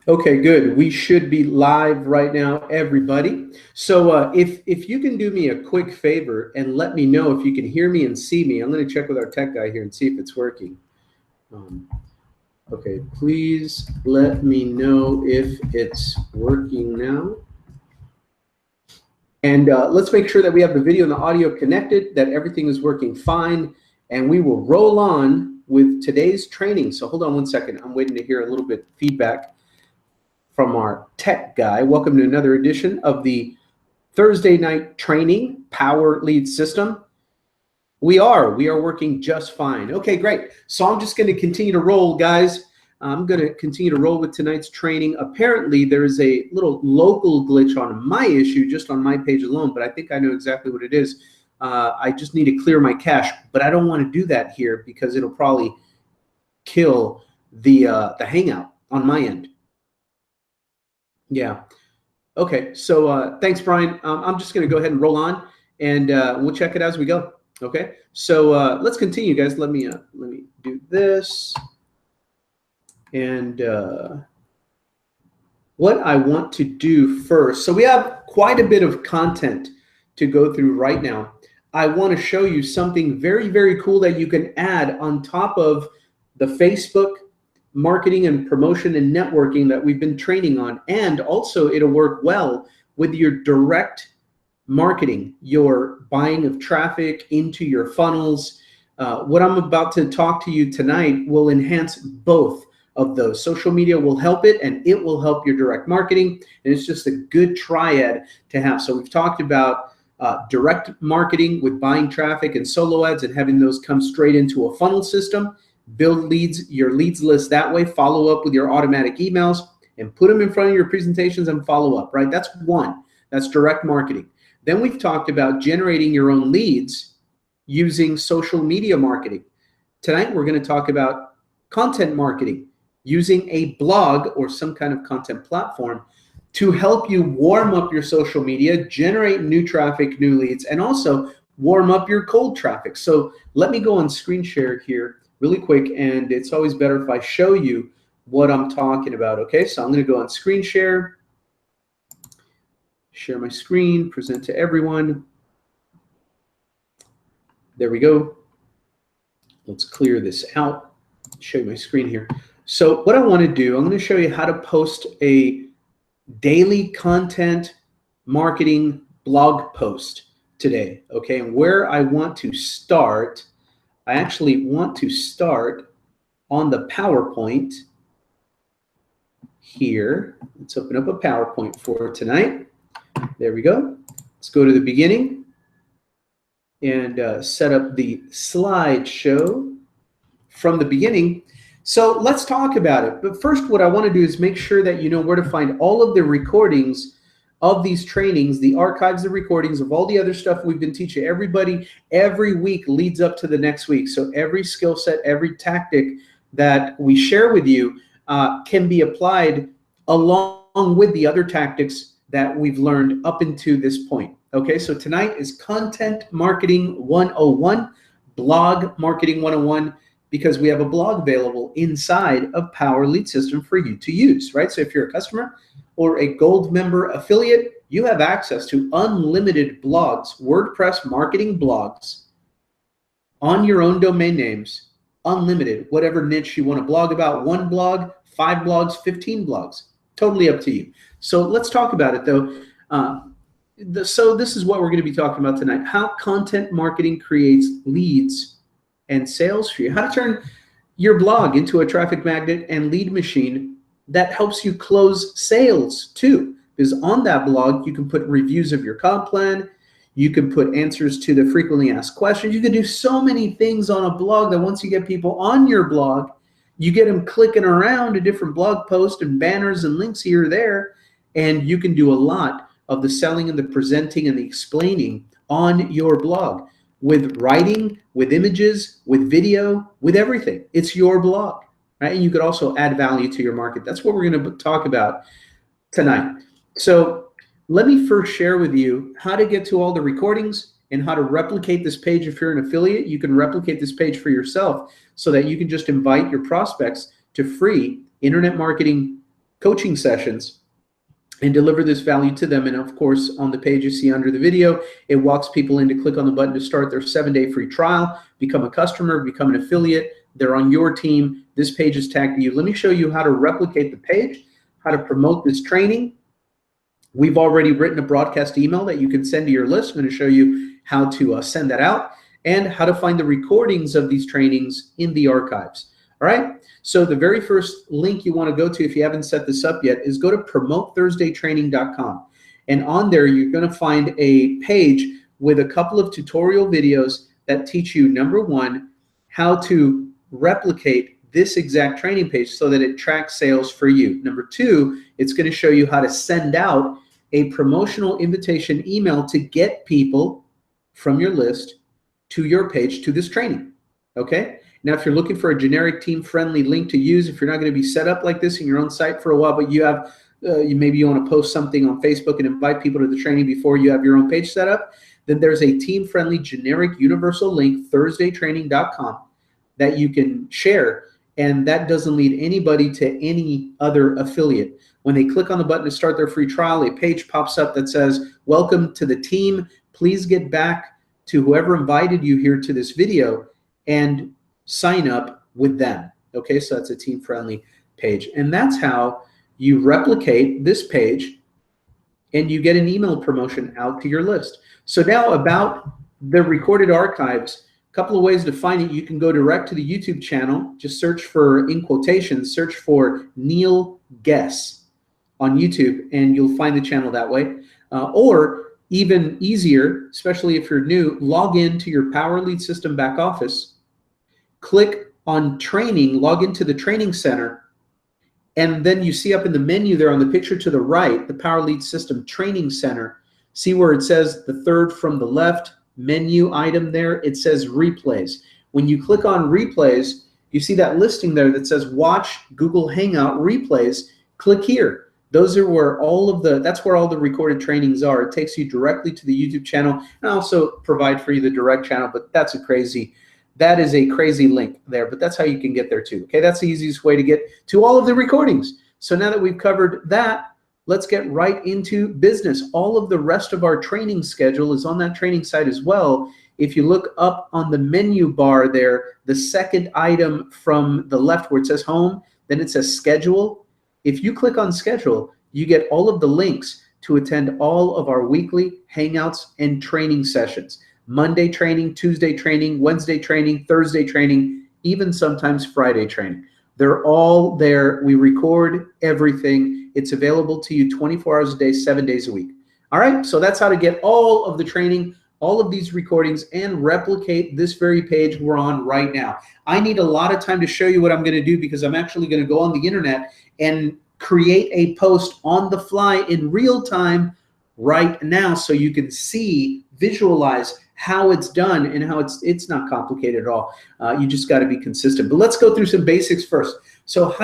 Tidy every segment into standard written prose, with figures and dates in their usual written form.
Okay, good. We should be live right now, everybody. So if you can do me a quick favor and let me know if you can hear me and see me, I'm going to check with our tech guy here and see if it's working. Um, okay, please let me know if it's working now. And let's make sure that we have the video and the audio connected, that everything is working fine, and we will roll on with today's training. So hold on one second. I'm waiting to hear a little bit feedback from our tech guy. Welcome to another edition of the Thursday night training Power Lead System. We are working just fine. Okay, great. So I'm just going to continue to roll, guys. I'm going to continue to roll with tonight's training. Apparently, there is a little local glitch on my issue, just on my page alone, but I think I know exactly what it is. I just need to clear my cache, but I don't want to do that here because it'll probably kill the Hangout on my end. Yeah. Okay. So thanks, Brian. I'm just going to go ahead and roll on, and we'll check it as we go. Okay. So let's continue, guys. Let me do this. And what I want to do first, so we have quite a bit of content to go through right now. I want to show you something very, very cool that you can add on top of the Facebook marketing and promotion and networking that we've been training on. And also it'll work well with your direct marketing, your buying of traffic into your funnels. What I'm about to talk to you tonight will enhance both of those. Social media will help it, and it will help your direct marketing. And it's just a good triad to have. So we've talked about direct marketing with buying traffic and solo ads and having those come straight into a funnel system. Build leads, your leads list that way, follow up with your automatic emails, and put them in front of your presentations and follow up, right? That's one. That's direct marketing. Then we've talked about generating your own leads using social media marketing. Tonight, we're going to talk about content marketing using a blog or some kind of content platform to help you warm up your social media, generate new traffic, new leads, and also warm up your cold traffic. So let me go on screen share here really quick, and it's always better if I show you what I'm talking about, okay? So I'm going to go on screen share, share my screen, present to everyone. There we go. Let's clear this out, show you my screen here. So what I want to do, I'm going to show you how to post a daily content marketing blog post today, okay? And where I want to start, I actually want to start on the PowerPoint here. Let's open up a PowerPoint for tonight. There we go. Let's go to the beginning and set up the slideshow from the beginning. So let's talk about it. But first, what I want to do is make sure that you know where to find all of the recordings of these trainings, the archives, the recordings of all the other stuff we've been teaching. Everybody, every week leads up to the next week. So every skill set, every tactic that we share with you can be applied along with the other tactics that we've learned up into this point. Okay, so tonight is Content Marketing 101, Blog Marketing 101, because we have a blog available inside of Power Lead System for you to use, right? So if you're a customer or a gold member affiliate, you have access to unlimited blogs, WordPress marketing blogs on your own domain names, unlimited, whatever niche you want to blog about, 1 blog, 5 blogs, 15 blogs, totally up to you. So let's talk about it though. So this is what we're going to be talking about tonight, how content marketing creates leads and sales for you, how to turn your blog into a traffic magnet and lead machine that helps you close sales too. Because on that blog, you can put reviews of your comp plan, you can put answers to the frequently asked questions. You can do so many things on a blog that once you get people on your blog, you get them clicking around to different blog posts and banners and links here or there, and you can do a lot of the selling and the presenting and the explaining on your blog with writing, with images, with video, with everything. It's your blog, right? And you could also add value to your market. That's what we're going to talk about tonight. So let me first share with you how to get to all the recordings and how to replicate this page. If you're an affiliate, you can replicate this page for yourself so that you can just invite your prospects to free internet marketing coaching sessions and deliver this value to them. And of course, on the page you see under the video, it walks people in to click on the button to start their 7-day free trial, become a customer, become an affiliate. They're on your team. This page is tagged to you. Let me show you how to replicate the page, how to promote this training. We've already written a broadcast email that you can send to your list. I'm going to show you how to send that out and how to find the recordings of these trainings in the archives. All right, so the very first link you want to go to, if you haven't set this up yet, is go to promotethursdaytraining.com. And on there, you're going to find a page with a couple of tutorial videos that teach you, number one, how to replicate this exact training page so that it tracks sales for you. Number two, it's going to show you how to send out a promotional invitation email to get people from your list to your page to this training, okay? Now, if you're looking for a generic team-friendly link to use, if you're not going to be set up like this in your own site for a while, but you have, maybe you want to post something on Facebook and invite people to the training before you have your own page set up, then there's a team-friendly generic universal link, thursdaytraining.com, that you can share, and that doesn't lead anybody to any other affiliate. When they click on the button to start their free trial, a page pops up that says, welcome to the team. Please get back to whoever invited you here to this video and sign up with them. Okay, so that's a team-friendly page. And that's how you replicate this page and you get an email promotion out to your list. So now about the recorded archives, a couple of ways to find it. You can go direct to the YouTube channel. Just search for, in quotations, search for Neil Guess on YouTube, and you'll find the channel that way. Or even easier, especially if you're new, log into your PowerLead system back office, click on training, log into the training center, and then you see up in the menu there on the picture to the right, the PowerLead system training center. See where it says the third from the left menu item there? It says replays. When you click on replays, you see that listing there that says watch Google Hangout replays. Click here. Those are where that's where all the recorded trainings are. It takes you directly to the YouTube channel, and I also provide for you the direct channel, but that is a crazy link there, but that's how you can get there too. Okay, that's the easiest way to get to all of the recordings. So now that we've covered that, let's get right into business. All of the rest of our training schedule is on that training site as well. If you look up on the menu bar there, the second item from the left where it says home, then it says schedule. If you click on schedule, you get all of the links to attend all of our weekly hangouts and training sessions. Monday training, Tuesday training, Wednesday training, Thursday training, even sometimes Friday training. They're all there. We record everything. It's available to you 24 hours a day, 7 days a week. All right, so that's how to get all of the training, all of these recordings, and replicate this very page we're on right now. I need a lot of time to show you what I'm going to do because I'm actually going to go on the internet and create a post on the fly in real time right now so you can see, visualize how it's done and how it's not complicated at all. You just got to be consistent. But let's go through some basics first. So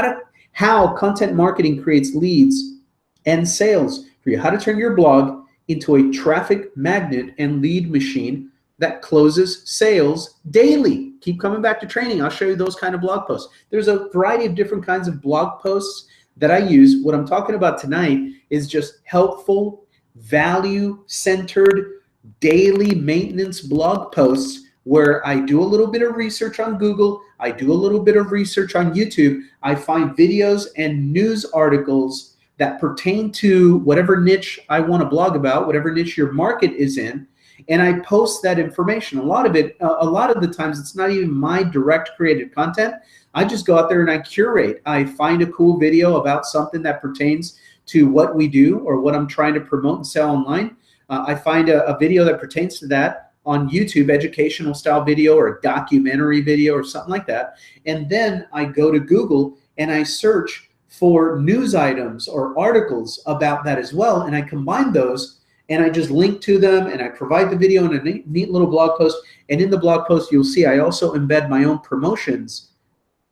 how content marketing creates leads and sales for you. How to turn your blog into a traffic magnet and lead machine that closes sales daily. Keep coming back to training. I'll show you those kind of blog posts. There's a variety of different kinds of blog posts that I use. What I'm talking about tonight is just helpful, value-centered, daily maintenance blog posts where I do a little bit of research on Google, I do a little bit of research on YouTube, I find videos and news articles that pertain to whatever niche I want to blog about, whatever niche your market is in, and I post that information. A lot of the times it's not even my direct created content. I just go out there and I curate. I find a cool video about something that pertains to what we do or what I'm trying to promote and sell online. I find a video that pertains to that on YouTube, educational style video or a documentary video or something like that. And then I go to Google and I search for news items or articles about that as well. And I combine those and I just link to them and I provide the video in a neat little blog post. And in the blog post, you'll see I also embed my own promotions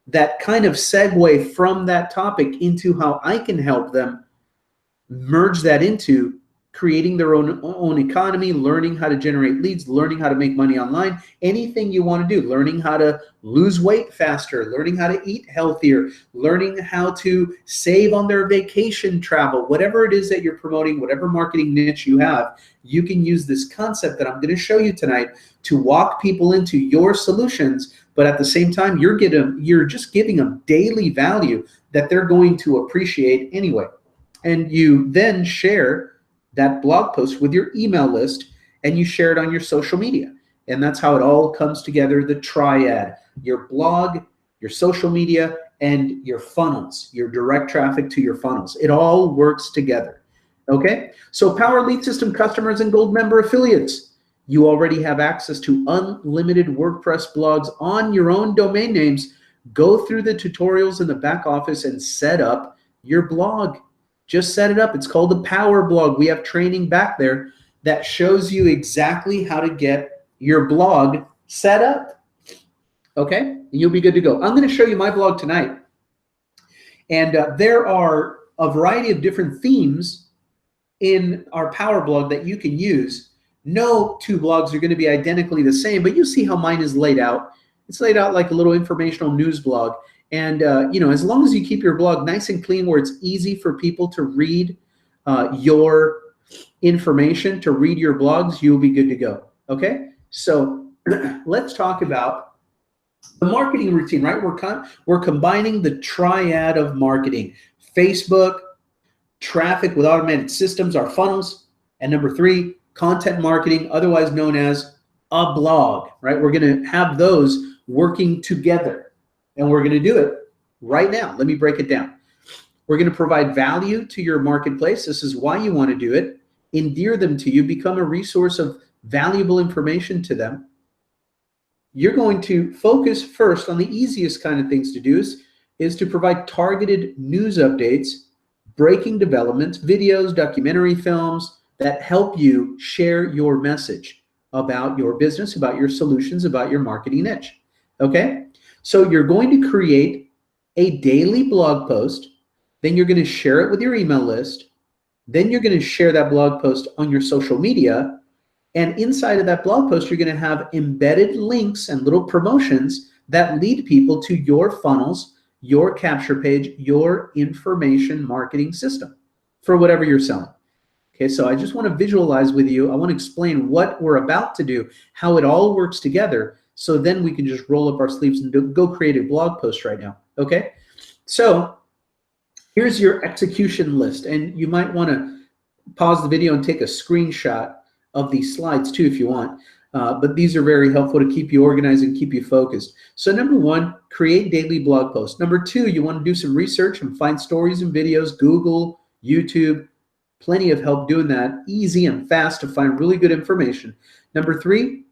that kind of segue from that topic into how I can help them merge that into creating their own economy, learning how to generate leads, learning how to make money online, anything you want to do, learning how to lose weight faster, learning how to eat healthier, learning how to save on their vacation travel, whatever it is that you're promoting, whatever marketing niche you have, you can use this concept that I'm going to show you tonight to walk people into your solutions. But at the same time, you're just giving them daily value that they're going to appreciate anyway. And you then share that blog post with your email list, and you share it on your social media. And that's how it all comes together, the triad: your blog, your social media, and your funnels, your direct traffic to your funnels. It all works together. Okay? So Power Lead System customers and Gold member affiliates, you already have access to unlimited WordPress blogs on your own domain names. Go through the tutorials in the back office and set up your blog. Just set it up. It's called the Power Blog. We have training back there that shows you exactly how to get your blog set up. Okay? And you'll be good to go. I'm going to show you my blog tonight. And there are a variety of different themes in our Power Blog that you can use. No two blogs are going to be identically the same, but you see how mine is laid out. It's laid out like a little informational news blog. And, as long as you keep your blog nice and clean where it's easy for people to read your information, to read your blogs, you'll be good to go. Okay? So let's talk about the marketing routine, right? We're combining the triad of marketing: Facebook, traffic with automated systems, our funnels, and number 3, content marketing, otherwise known as a blog, right? We're going to have those working together. And we're going to do it right now. Let me break it down. We're going to provide value to your marketplace. This is why you want to do it. Endear them to you. Become a resource of valuable information to them. You're going to focus first on the easiest kind of things to do is to provide targeted news updates, breaking developments, videos, documentary films that help you share your message about your business, about your solutions, about your marketing niche. Okay? So you're going to create a daily blog post, then you're going to share it with your email list, then you're going to share that blog post on your social media, and inside of that blog post, you're going to have embedded links and little promotions that lead people to your funnels, your capture page, your information marketing system for whatever you're selling. Okay, so I just want to visualize with you. I want to explain what we're about to do, how it all works together. So then we can just roll up our sleeves and go create a blog post right now, okay? So here's your execution list, and you might want to pause the video and take a screenshot of these slides too if you want, but these are very helpful to keep you organized and keep you focused. So number 1, create daily blog posts. Number 2, you want to do some research and find stories and videos, Google, YouTube, plenty of help doing that, easy and fast to find really good information. Number 3,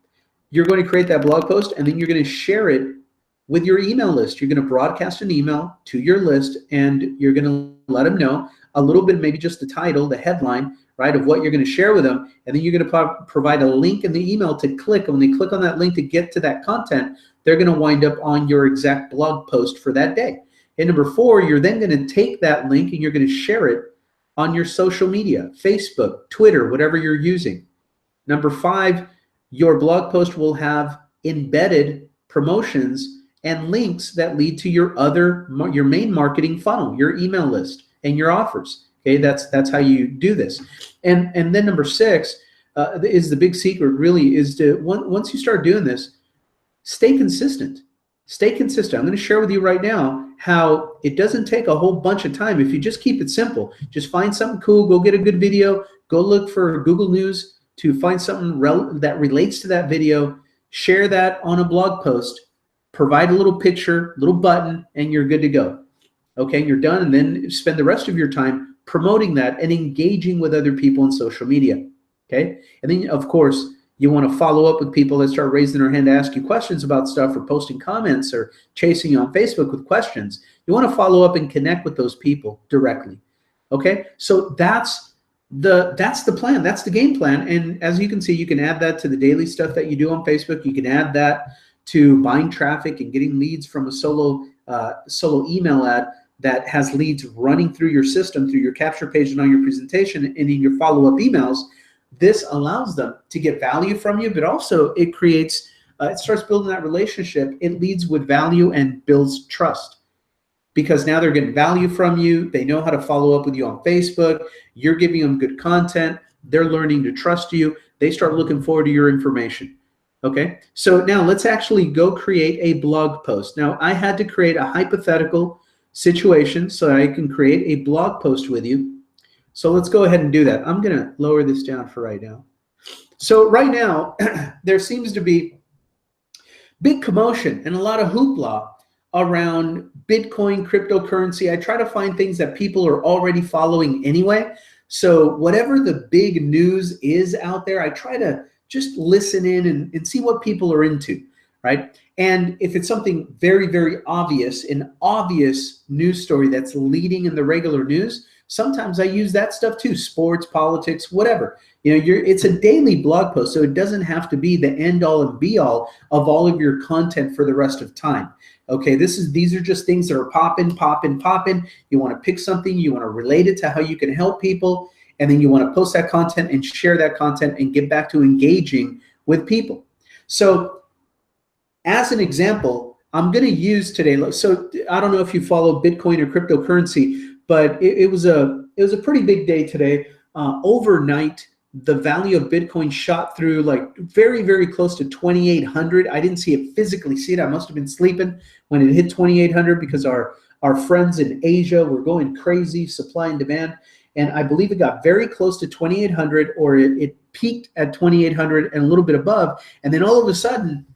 you're going to create that blog post, and then you're going to share it with your email list. You're going to broadcast an email to your list, and you're going to let them know a little bit, maybe just the title, the headline, right, of what you're going to share with them. And then you're going to provide a link in the email to click. And when they click on that link to get to that content, they're going to wind up on your exact blog post for that day. And number 4, you're then going to take that link and you're going to share it on your social media, Facebook, Twitter, whatever you're using. Number 5, your blog post will have embedded promotions and links that lead to your main marketing funnel, your email list, and your offers. Okay, that's how you do this. And then number 6 is the big secret. Really, is to once you start doing this, stay consistent. Stay consistent. I'm going to share with you right now how it doesn't take a whole bunch of time if you just keep it simple. Just find something cool. Go get a good video. Go look for Google News to find something that relates to that video, share that on a blog post, provide a little picture, little button, and you're good to go. Okay, you're done, and then spend the rest of your time promoting that and engaging with other people on social media. Okay, and then of course you want to follow up with people that start raising their hand to ask you questions about stuff, or posting comments, or chasing you on Facebook with questions. You want to follow up and connect with those people directly. Okay, so that's the plan. That's the game plan. And as you can see, you can add that to the daily stuff that you do on Facebook. You can add that to buying traffic and getting leads from a solo email ad. that has leads running through your system, through your capture page and on your presentation and in your follow-up emails, this allows them to get value from you, but also it creates, it starts building that relationship. It leads with value and builds trust, because now they're getting value from you. They know how to follow up with you on Facebook. You're giving them good content. They're learning to trust you. They start looking forward to your information. Okay, so now let's actually go create a blog post. Now, I had to create a hypothetical situation so that I can create a blog post with you. So let's go ahead and do that. I'm going to lower this down for right now. So right now, there seems to be big commotion and a lot of hoopla around Bitcoin, cryptocurrency. I try to find things that people are already following anyway. So whatever the big news is out there, I try to just listen in and see what people are into, right? And if it's something very, very obvious, an obvious news story that's leading in the regular news, sometimes I use that stuff too, sports, politics, whatever. You know, it's a daily blog post, so it doesn't have to be the end all and be all of all of your content for the rest of time. Okay, these are just things that are popping. You want to pick something, you want to relate it to how you can help people, and then you want to post that content and share that content and get back to engaging with people. So as an example, I'm going to use today, so I don't know if you follow Bitcoin or cryptocurrency, but it was a pretty big day today. Overnight, the value of Bitcoin shot through like very, very close to 2,800. I didn't see it physically see it. I must have been sleeping when it hit 2,800 because our friends in Asia were going crazy, supply and demand. And I believe it got very close to 2,800, or it peaked at 2,800 and a little bit above. And then all of a sudden,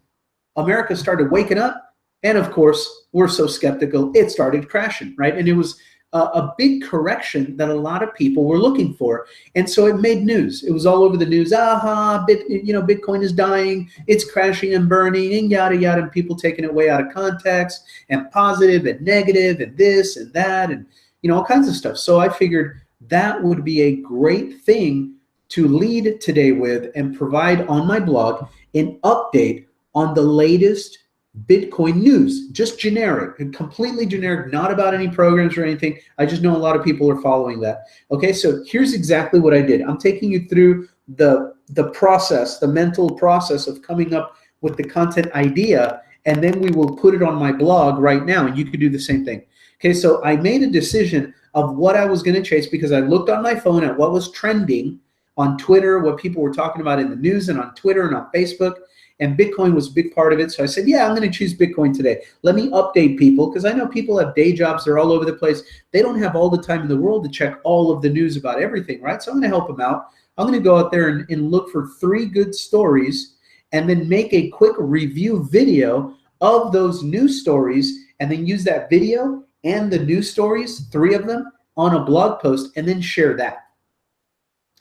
America started waking up. And of course, we're so skeptical, it started crashing, right? And it was a big correction that a lot of people were looking for. And so it made news. It was all over the news. Bitcoin is dying, it's crashing and burning, and yada, yada, and people taking it way out of context, and positive and negative and this and that, and all kinds of stuff. So I figured that would be a great thing to lead today with and provide on my blog an update on the latest Bitcoin news, just generic, completely generic, not about any programs or anything. I just know a lot of people are following that. Okay, so here's exactly what I did. I'm taking you through the process, the mental process of coming up with the content idea, and then we will put it on my blog right now, and you could do the same thing. Okay, so I made a decision of what I was going to chase because I looked on my phone at what was trending on Twitter, what people were talking about in the news and on Twitter and on Facebook. And Bitcoin was a big part of it. So I said, yeah, I'm going to choose Bitcoin today. Let me update people, because I know people have day jobs. They're all over the place. They don't have all the time in the world to check all of the news about everything, right? So I'm going to help them out. I'm going to go out there and look for 3 good stories and then make a quick review video of those news stories, and then use that video and the news stories, 3 of them, on a blog post, and then share that.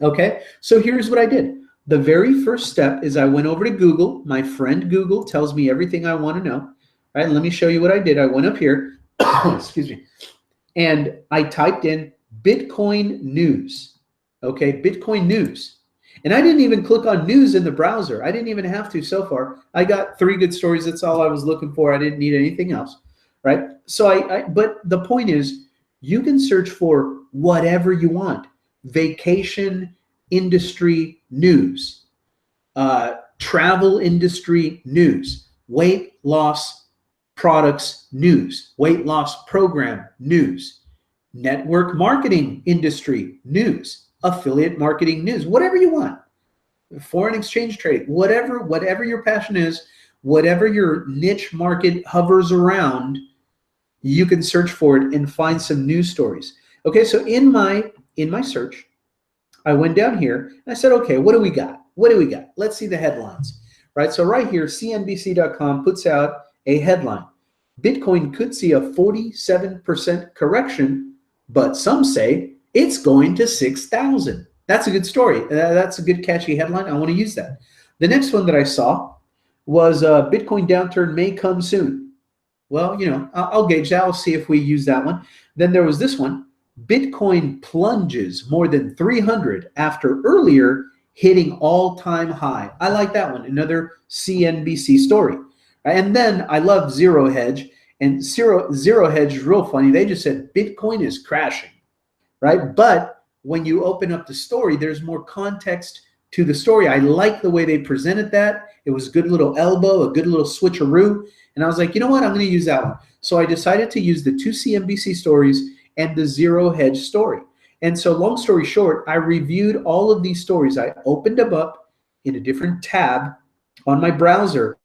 Okay, so here's what I did. The very first step is I went over to Google. My friend Google tells me everything I want to know. Right? Let me show you what I did. I went up here, excuse me, and I typed in Bitcoin news. Okay, Bitcoin news. And I didn't even click on news in the browser. I didn't even have to so far. I got 3 good stories. That's all I was looking for. I didn't need anything else. Right? So but the point is, you can search for whatever you want. Vacation industry news, travel industry news, weight loss products news, weight loss program news, network marketing industry news, affiliate marketing news, whatever you want, foreign exchange trading, whatever your passion is, whatever your niche market hovers around, you can search for it and find some news stories. Okay, so in my search, I went down here and I said, okay, what do we got? What do we got? Let's see the headlines, right? So right here, CNBC.com puts out a headline. Bitcoin could see a 47% correction, but some say it's going to 6,000. That's a good story. That's a good catchy headline. I want to use that. The next one that I saw was Bitcoin downturn may come soon. Well, I'll gauge that. I'll see if we use that one. Then there was this one. Bitcoin plunges more than 300 after earlier hitting all-time high. I like that one. Another CNBC story. And then I love Zero Hedge, And Zero Hedge is real funny. They just said Bitcoin is crashing, right? But when you open up the story, there's more context to the story. I like the way they presented that. It was a good little elbow, a good little switcheroo. And I was like, you know what? I'm going to use that one. So I decided to use the 2 CNBC stories and the Zero Hedge story. And so long story short, I reviewed all of these stories. I opened them up in a different tab on my browser,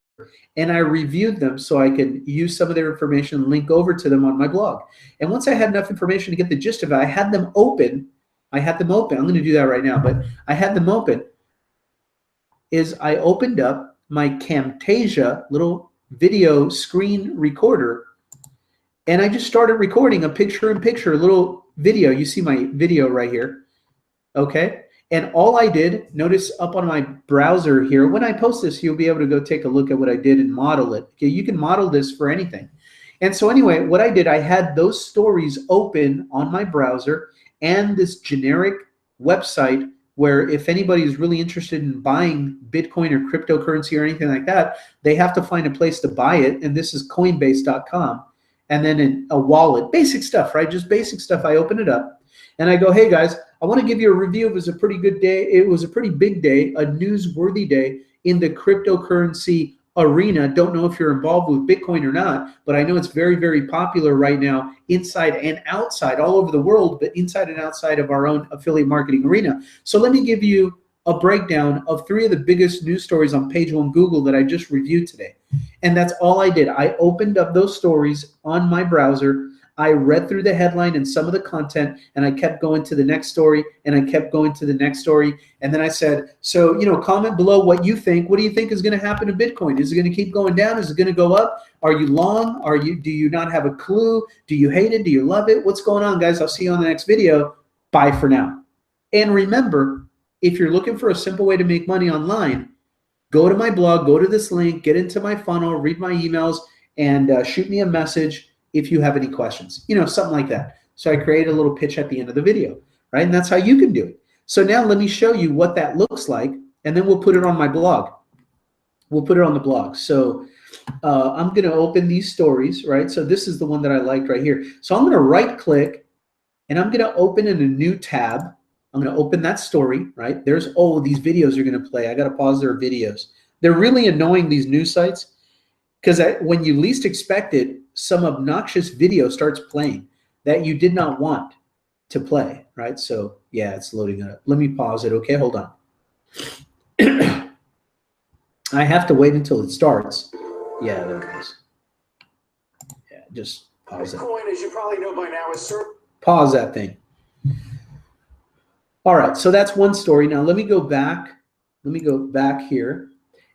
and I reviewed them so I could use some of their information and link over to them on my blog. And once I had enough information to get the gist of it, I had them open. I'm going to do that right now, but I had them open. I opened up my Camtasia little video screen recorder, and I just started recording a picture-in-picture little video. You see my video right here, okay? And all I did, notice up on my browser here, when I post this, you'll be able to go take a look at what I did and model it. Okay, you can model this for anything. And so anyway, what I did, I had those stories open on my browser and this generic website where if anybody is really interested in buying Bitcoin or cryptocurrency or anything like that, they have to find a place to buy it. And this is Coinbase.com. And then in a wallet, basic stuff, right? Just basic stuff. I open it up and I go, hey guys, I want to give you a review. It was a pretty good day. It was a pretty big day, a newsworthy day in the cryptocurrency arena. Don't know if you're involved with Bitcoin or not, but I know it's very, very popular right now inside and outside, all over the world, but inside and outside of our own affiliate marketing arena. So let me give you a breakdown of 3 of the biggest news stories on page 1 Google that I just reviewed today. And that's all I did. I opened up those stories on my browser. I read through the headline and some of the content, and I kept going to the next story, and I kept going to the next story. And then I said, so, comment below what you think. What do you think is going to happen to Bitcoin? Is it going to keep going down? Is it going to go up? Are you long? Do you not have a clue? Do you hate it? Do you love it? What's going on, guys? I'll see you on the next video. Bye for now. And remember, if you're looking for a simple way to make money online, go to my blog, go to this link, get into my funnel, read my emails, and shoot me a message if you have any questions, something like that. So I create a little pitch at the end of the video, right? And that's how you can do it. So now let me show you what that looks like, and then we'll put it on my blog. We'll put it on the blog. So I'm going to open these stories, right? So this is the one that I liked right here. So I'm going to right click, and I'm going to open in a new tab. I'm going to open that story, right? These videos are going to play. I got to pause their videos. They're really annoying, these news sites, because when you least expect it, some obnoxious video starts playing that you did not want to play, right? So yeah, it's loading it up. Let me pause it. Okay, hold on. I have to wait until it starts. Yeah, there it is. Yeah, just pause it. Bitcoin, as you probably know by now, is pause that thing. All right, so that's one story. Now let me go back. Let me go back here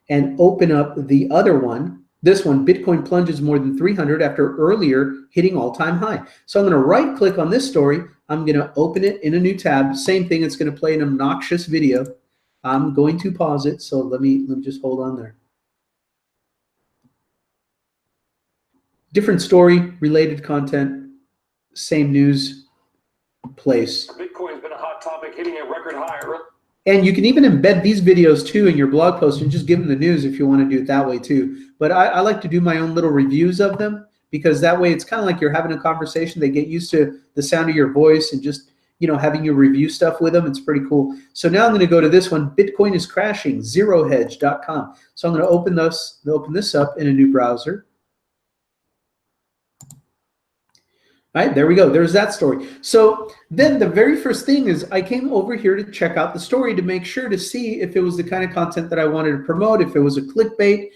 and open up the other one. This one, Bitcoin plunges more than 300 after earlier hitting all-time high. So I'm going to right-click on this story. I'm going to open it in a new tab. Same thing. It's going to play an obnoxious video. I'm going to pause it. So let me just hold on there. Different story, related content, same news place. Bitcoin's been a hot topic, hitting a record high. And you can even embed these videos too in your blog post and just give them the news if you want to do it that way too. But I like to do my own little reviews of them because that way it's kind of like you're having a conversation. They get used to the sound of your voice and just, having you review stuff with them. It's pretty cool. So now I'm going to go to this one. Bitcoin is crashing, zerohedge.com. So I'm going to open this up in a new browser. All right, there we go. There's that story. So then the very first thing is I came over here to check out the story to make sure to see if it was the kind of content that I wanted to promote, if it was a clickbait,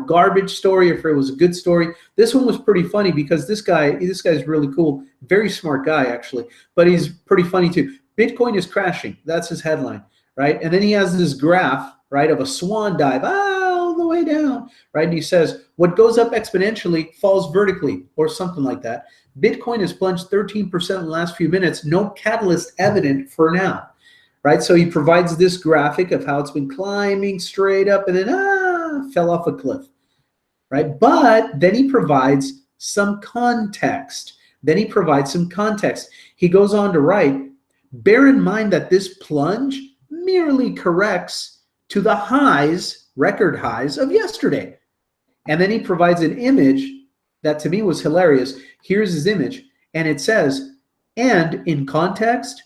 garbage story, if it was a good story. This one was pretty funny because this guy's really cool, very smart guy actually, but he's pretty funny too. Bitcoin is crashing. That's his headline, right? And then he has this graph, right, of a swan dive all the way down, right? And he says, what goes up exponentially falls vertically or something like that. Bitcoin has plunged 13% in the last few minutes. No catalyst evident for now, right? So he provides this graphic of how it's been climbing straight up and then fell off a cliff, right? But then he provides some context. He goes on to write, bear in mind that this plunge merely corrects to the record highs of yesterday. And then he provides an image that to me was hilarious. Here's his image, and it says, and in context,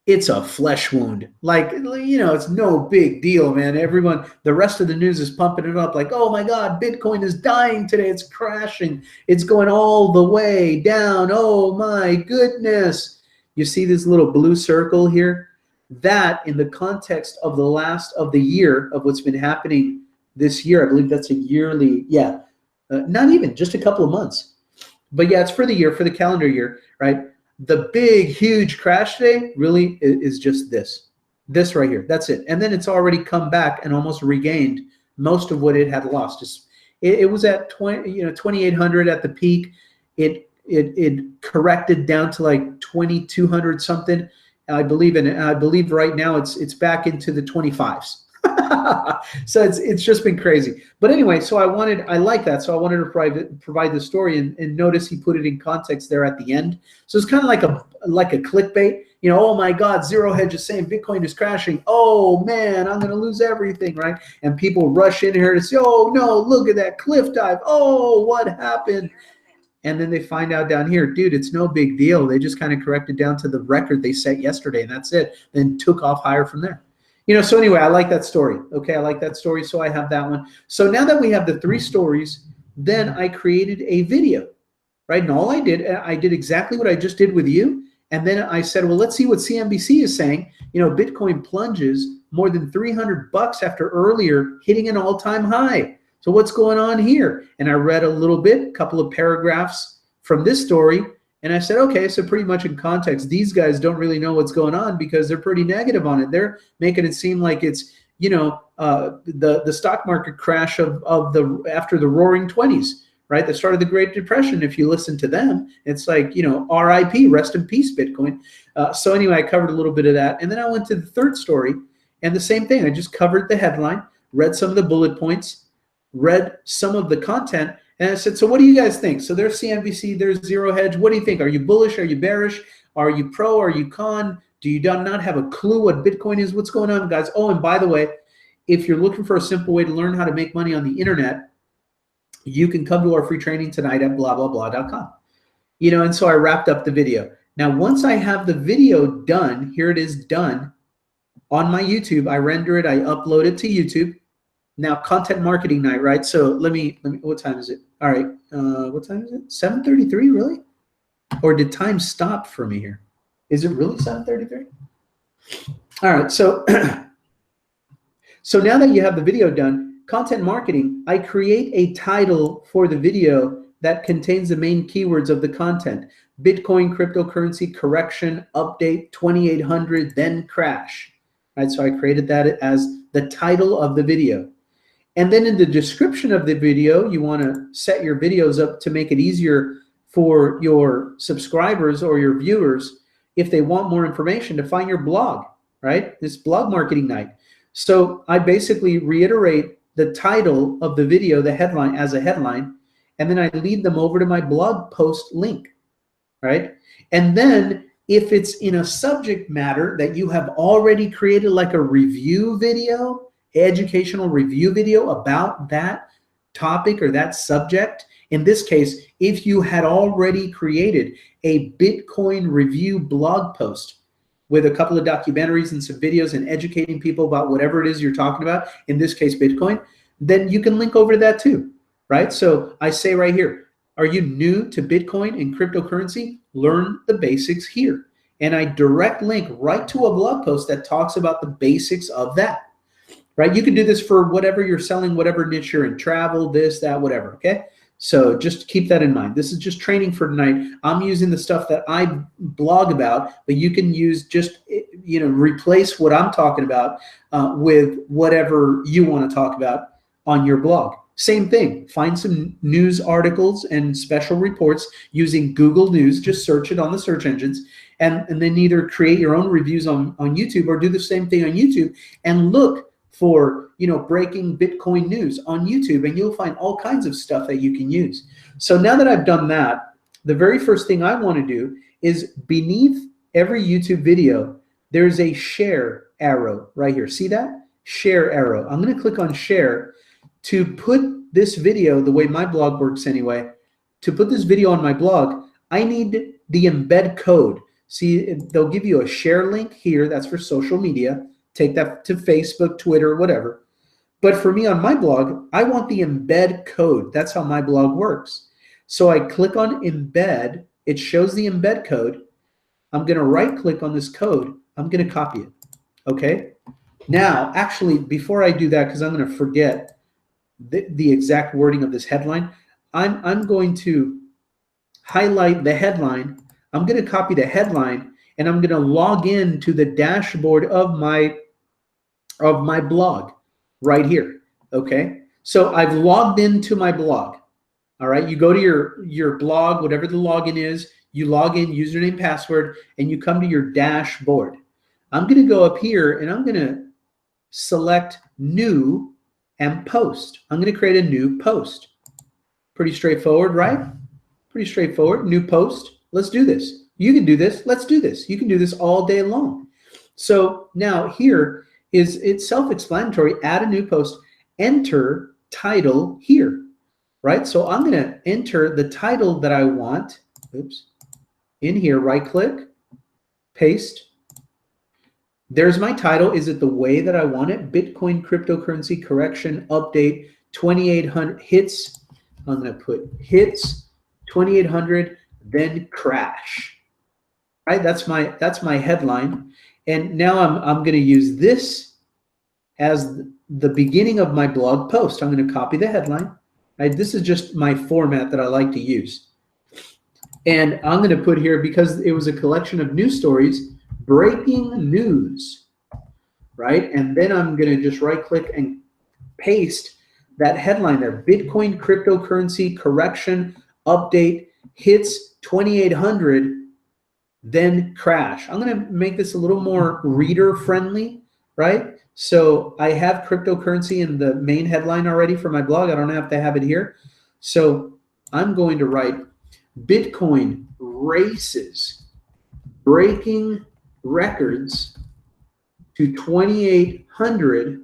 it's a flesh wound. Like, you know, it's no big deal, man. Everyone, the rest of the news is pumping it up like, oh my God, Bitcoin is dying today. It's crashing. It's going all the way down. Oh my goodness. You see this little blue circle here? That in the context of the last of the year of what's been happening this year, I believe that's a yearly, not even, just a couple of months. But yeah, it's for the year, for the calendar year, right? The big, huge crash today really is just this right here. That's it. And then it's already come back and almost regained most of what it had lost. It was at 2,800 at the peak. It corrected down to like 2,200 something, I believe. And I believe right now it's back into the 25s. So it's just been crazy. But anyway, so I like that. So I wanted to provide the story, and notice he put it in context there at the end. So it's kind of like a clickbait. You know, oh my God, Zero Hedge is saying Bitcoin is crashing. Oh man, I'm going to lose everything, right? And people rush in here to say, oh no, look at that cliff dive. Oh, what happened? And then they find out down here, dude, it's no big deal. They just kind of corrected down to the record they set yesterday, and that's it. Then took off higher from there. You know, so anyway, I like that story. Okay, I like that story, so I have that one. So now that we have the 3 stories, then I created a video, right? And all I did exactly what I just did with you. And then I said, well, let's see what CNBC is saying. You know, Bitcoin plunges more than $300 after earlier hitting an all-time high. So what's going on here? And I read a little bit, a couple of paragraphs from this story. And I said, okay, so pretty much in context, these guys don't really know what's going on because they're pretty negative on it. They're making it seem like it's, you know, the stock market crash after the Roaring 20s, right? The start of the Great Depression. If you listen to them, it's like, you know, RIP, rest in peace, Bitcoin. So anyway, I covered a little bit of that. And then I went to the 3rd story, and the same thing. I just covered the headline, read some of the bullet points, read some of the content, and I said, so what do you guys think? So there's CNBC, there's Zero Hedge. What do you think? Are you bullish? Are you bearish? Are you pro? Are you con? Do you not have a clue what Bitcoin is? What's going on, guys? Oh, and by the way, if you're looking for a simple way to learn how to make money on the internet, you can come to our free training tonight at blablabla.com. You know, and so I wrapped up the video. Now, once I have the video done, here it is done on my YouTube. I render it, I upload it to YouTube. Now, content marketing night, right? So let me, what time is it? All right, what time is it? 7:33, really? Or did time stop for me here? Is it really 7:33? All right, so, so now that you have the video done, content marketing, I create a title for the video that contains the main keywords of the content. Bitcoin cryptocurrency correction update 2800, then crash. Right, so I created that as the title of the video. And then in the description of the video, you want to set your videos up to make it easier for your subscribers or your viewers, if they want more information, to find your blog, right? This blog marketing night. So I basically reiterate the title of the video, the headline, as a headline, and then I lead them over to my blog post link, right? And then if it's in a subject matter that you have already created, like a review video, educational review video about that topic or that subject. In this case, if you had already created a Bitcoin review blog post with a couple of documentaries and some videos and educating people about whatever it is you're talking about, in this case, Bitcoin, then you can link over to that too, right? So I say right here, are you new to Bitcoin and cryptocurrency? Learn the basics here. And I direct link right to a blog post that talks about the basics of that. Right? You can do this for whatever you're selling, whatever niche you're in, travel, this, that, whatever, okay? So just keep that in mind. This is just training for tonight. I'm using the stuff that I blog about, but you can use just, you know, replace what I'm talking about with whatever you want to talk about on your blog. Same thing. Find some news articles and special reports using Google News. Just search it on the search engines, and then either create your own reviews on YouTube or do the same thing on YouTube and look for, you know, breaking Bitcoin news on YouTube, and you'll find all kinds of stuff that you can use. So now that I've done that, the very first thing I want to do is beneath every YouTube video, there's a share arrow right here. See that? Share arrow. I'm going to click on share to put this video, the way my blog works anyway, to put this video on my blog, I need the embed code. See, they'll give you a share link here. That's for social media. Take that to Facebook, Twitter, whatever. But for me on my blog, I want the embed code. That's how my blog works. So I click on embed. It shows the embed code. I'm going to right click on this code. I'm going to copy it. Okay. Now, actually, before I do that, because I'm going to forget the exact wording of this headline, I'm going to highlight the headline. I'm going to copy the headline, and I'm going to log in to the dashboard of my blog right here. Okay. So I've logged into my blog. All right. You go to your blog, whatever the login is, you log in, username, password, and you come to your dashboard. I'm going to go up here and I'm going to select new and post. I'm going to create a new post. Pretty straightforward, right? Pretty straightforward. New post. Let's do this. You can do this. Let's do this. You can do this all day long. So now here it's self-explanatory. Add a new post. Enter title here, right? So I'm going to enter the title that I want. Oops. In here, right click, paste. There's my title. Is it the way that I want it? Bitcoin cryptocurrency correction update 2800 hits. I'm going to put hits 2800 then crash. Right? That's my headline. And now I'm going to use this as the beginning of my blog post. I'm going to copy the headline. Right? This is just my format that I like to use. And I'm going to put here, because it was a collection of news stories, breaking news, right? And then I'm going to just right click and paste that headline there. Bitcoin cryptocurrency correction update hits 2800 then crash. I'm going to make this a little more reader friendly, right? So I have cryptocurrency in the main headline already for my blog. I don't have to have it here. So I'm going to write Bitcoin races, breaking records to 2800,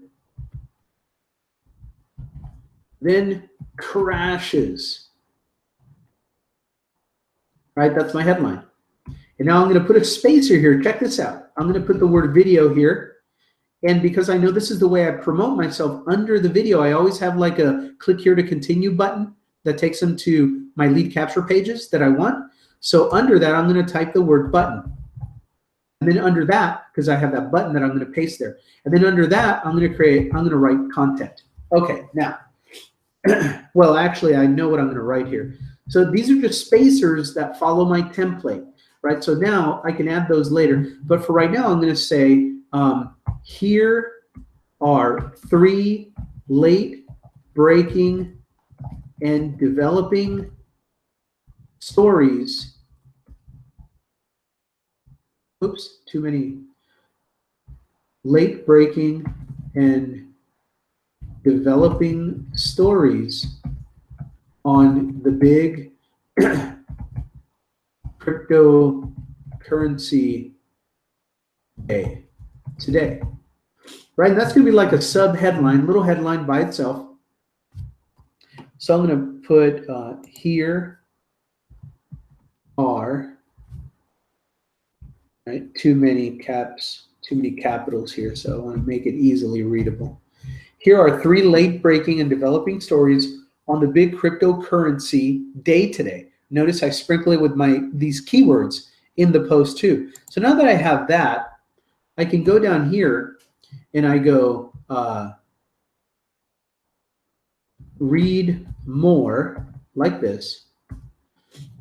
then crashes. Right, that's my headline. And now I'm going to put a spacer here. Check this out. I'm going to put the word video here. And because I know this is the way I promote myself, under the video, I always have like a click here to continue button that takes them to my lead capture pages that I want. So under that, I'm going to type the word button. And then under that, because I have that button that I'm going to paste there. And then under that, I'm going to write content. Okay, now, well, actually, I know what I'm going to write here. So these are just spacers that follow my template, right? So now I can add those later. But for right now, I'm going to say, here are 3 late breaking and developing stories. Oops, too many. Late breaking and developing stories on the big cryptocurrency day today. Right, and that's going to be like a sub headline, little headline by itself. So I'm going to put here are, right, too many capitals here, so I want to make it easily readable. Here are 3 late breaking and developing stories on the big cryptocurrency day today. Notice I sprinkle it with these keywords in the post too. So now that I have that, I can go down here and I go read more like this,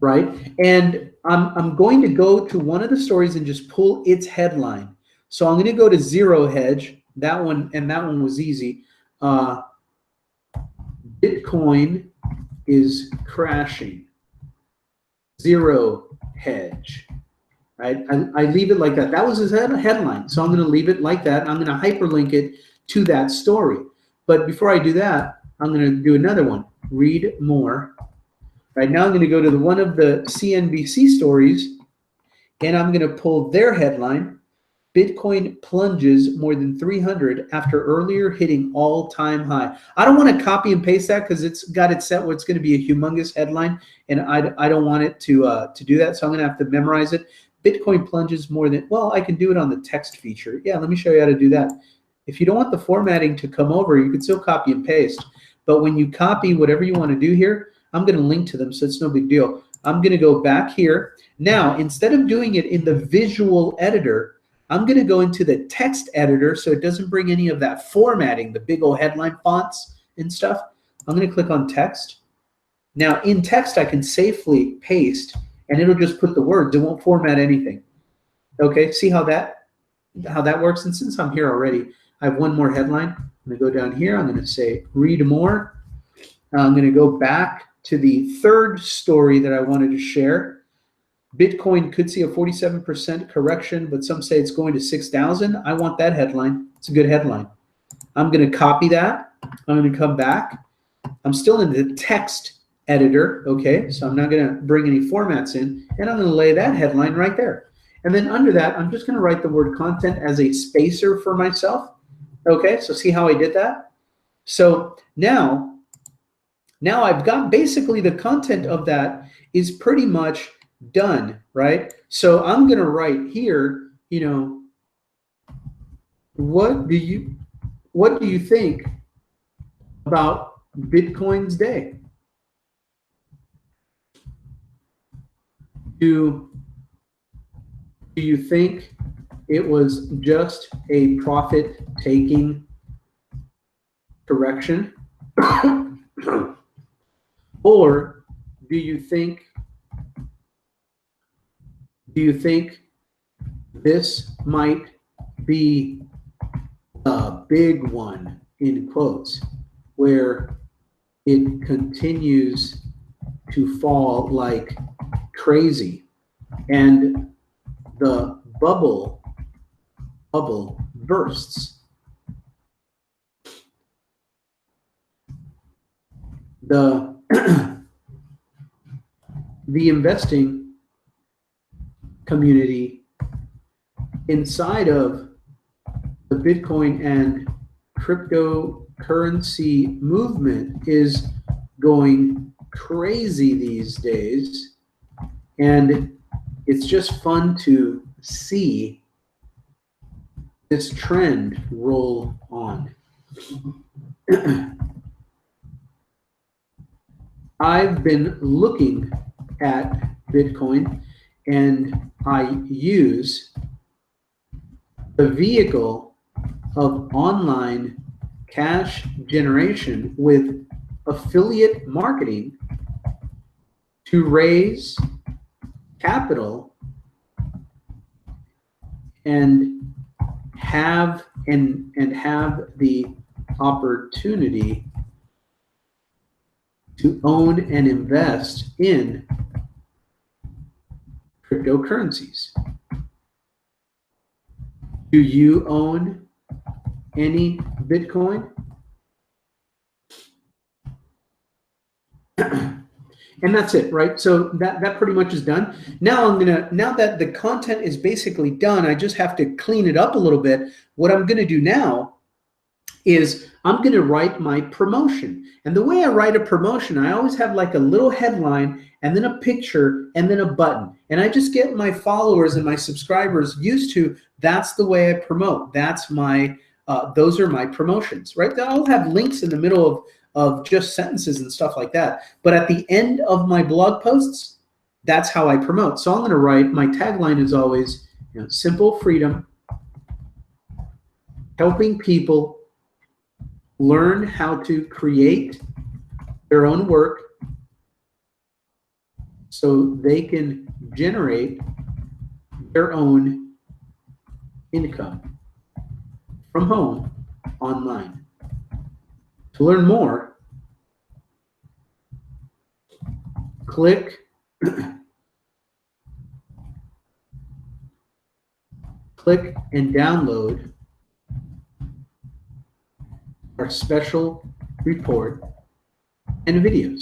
right? And I'm going to go to one of the stories and just pull its headline. So I'm going to go to Zero Hedge, that one, and that one was easy. Bitcoin is crashing. Zero Hedge, right? I leave it like that. That was his headline. So I'm going to leave it like that. I'm going to hyperlink it to that story. But before I do that, I'm going to do another one. Read more. Right now I'm going to go to one of the CNBC stories, and I'm going to pull their headline. Bitcoin plunges more than 300 after earlier hitting all-time high. I don't want to copy and paste that because it's got it set where it's going to be a humongous headline, and I don't want it to do that, so I'm going to have to memorize it. Bitcoin plunges more than, well, I can do it on the text feature. Yeah, let me show you how to do that. If you don't want the formatting to come over, you can still copy and paste. But when you copy whatever you want to do here, I'm going to link to them, so it's no big deal. I'm going to go back here. Now, instead of doing it in the visual editor, I'm going to go into the text editor so it doesn't bring any of that formatting, the big old headline fonts and stuff. I'm going to click on text. Now, in text, I can safely paste, and it'll just put the words. It won't format anything. Okay, see how that works? And since I'm here already, I have one more headline. I'm going to go down here. I'm going to say read more. I'm going to go back to the third story that I wanted to share. Bitcoin could see a 47% correction, but some say it's going to 6,000. I want that headline. It's a good headline. I'm going to copy that. I'm going to come back. I'm still in the text editor, okay? So I'm not going to bring any formats in, and I'm going to lay that headline right there. And then under that, I'm just going to write the word content as a spacer for myself, okay? So see how I did that? So now I've got basically the content of that is pretty much done, right? So I'm going to write here, you know, what do you think about Bitcoin's day? Do you think it was just a profit-taking correction? Or do you think this might be a big one, in quotes, where it continues to fall like crazy and the bubble bursts? The investing community inside of the Bitcoin and cryptocurrency movement is going crazy these days, and it's just fun to see this trend roll on. I've been looking at Bitcoin, and I use the vehicle of online cash generation with affiliate marketing to raise capital and have the opportunity to own and invest in cryptocurrencies. Do you own any Bitcoin? And that's it, right? So that pretty much is done. Now now that the content is basically done, I just have to clean it up a little bit. What I'm gonna do now is I'm gonna write my promotion. And the way I write a promotion, I always have like a little headline and then a picture and then a button. And I just get my followers and my subscribers used to, that's the way I promote. That's my, those are my promotions, right? I'll have links in the middle of just sentences and stuff like that. But at the end of my blog posts, that's how I promote. So I'm gonna write, my tagline is always, you know, simple freedom, helping people learn how to create their own work so they can generate their own income from home online. To learn more, click and download our special report and videos.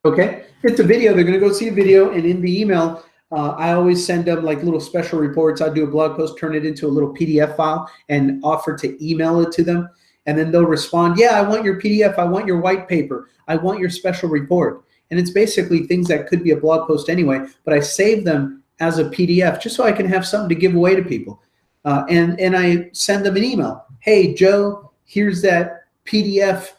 Okay, it's a video. They're going to go see a video, and in the email, I always send them like little special reports. I do a blog post, turn it into a little PDF file, and offer to email it to them. And then they'll respond, yeah, I want your PDF. I want your white paper. I want your special report. And it's basically things that could be a blog post anyway, but I save them as a PDF just so I can have something to give away to people. And I send them an email. Hey, Joe, here's that PDF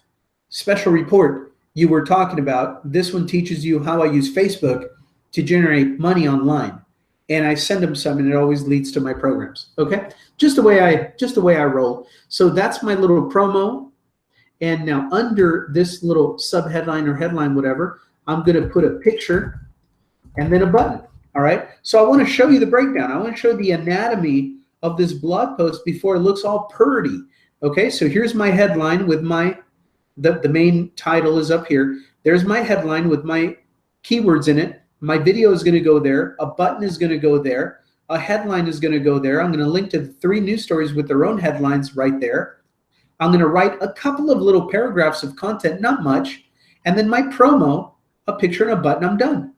special report you were talking about. This one teaches you how I use Facebook to generate money online. And I send them some, and it always leads to my programs. Okay, just the way I roll. So that's my little promo. And now under this little sub headline or headline, whatever, I'm going to put a picture and then a button. All right. So I want to show you the breakdown. I want to show the anatomy of this blog post before it looks all purty. Okay. So here's my headline with the main title is up here. There's my headline with my keywords in it. My video is going to go there. A button is going to go there. A headline is going to go there. I'm going to link to 3 news stories with their own headlines right there. I'm going to write a couple of little paragraphs of content, not much. And then my promo, a picture and a button, I'm done.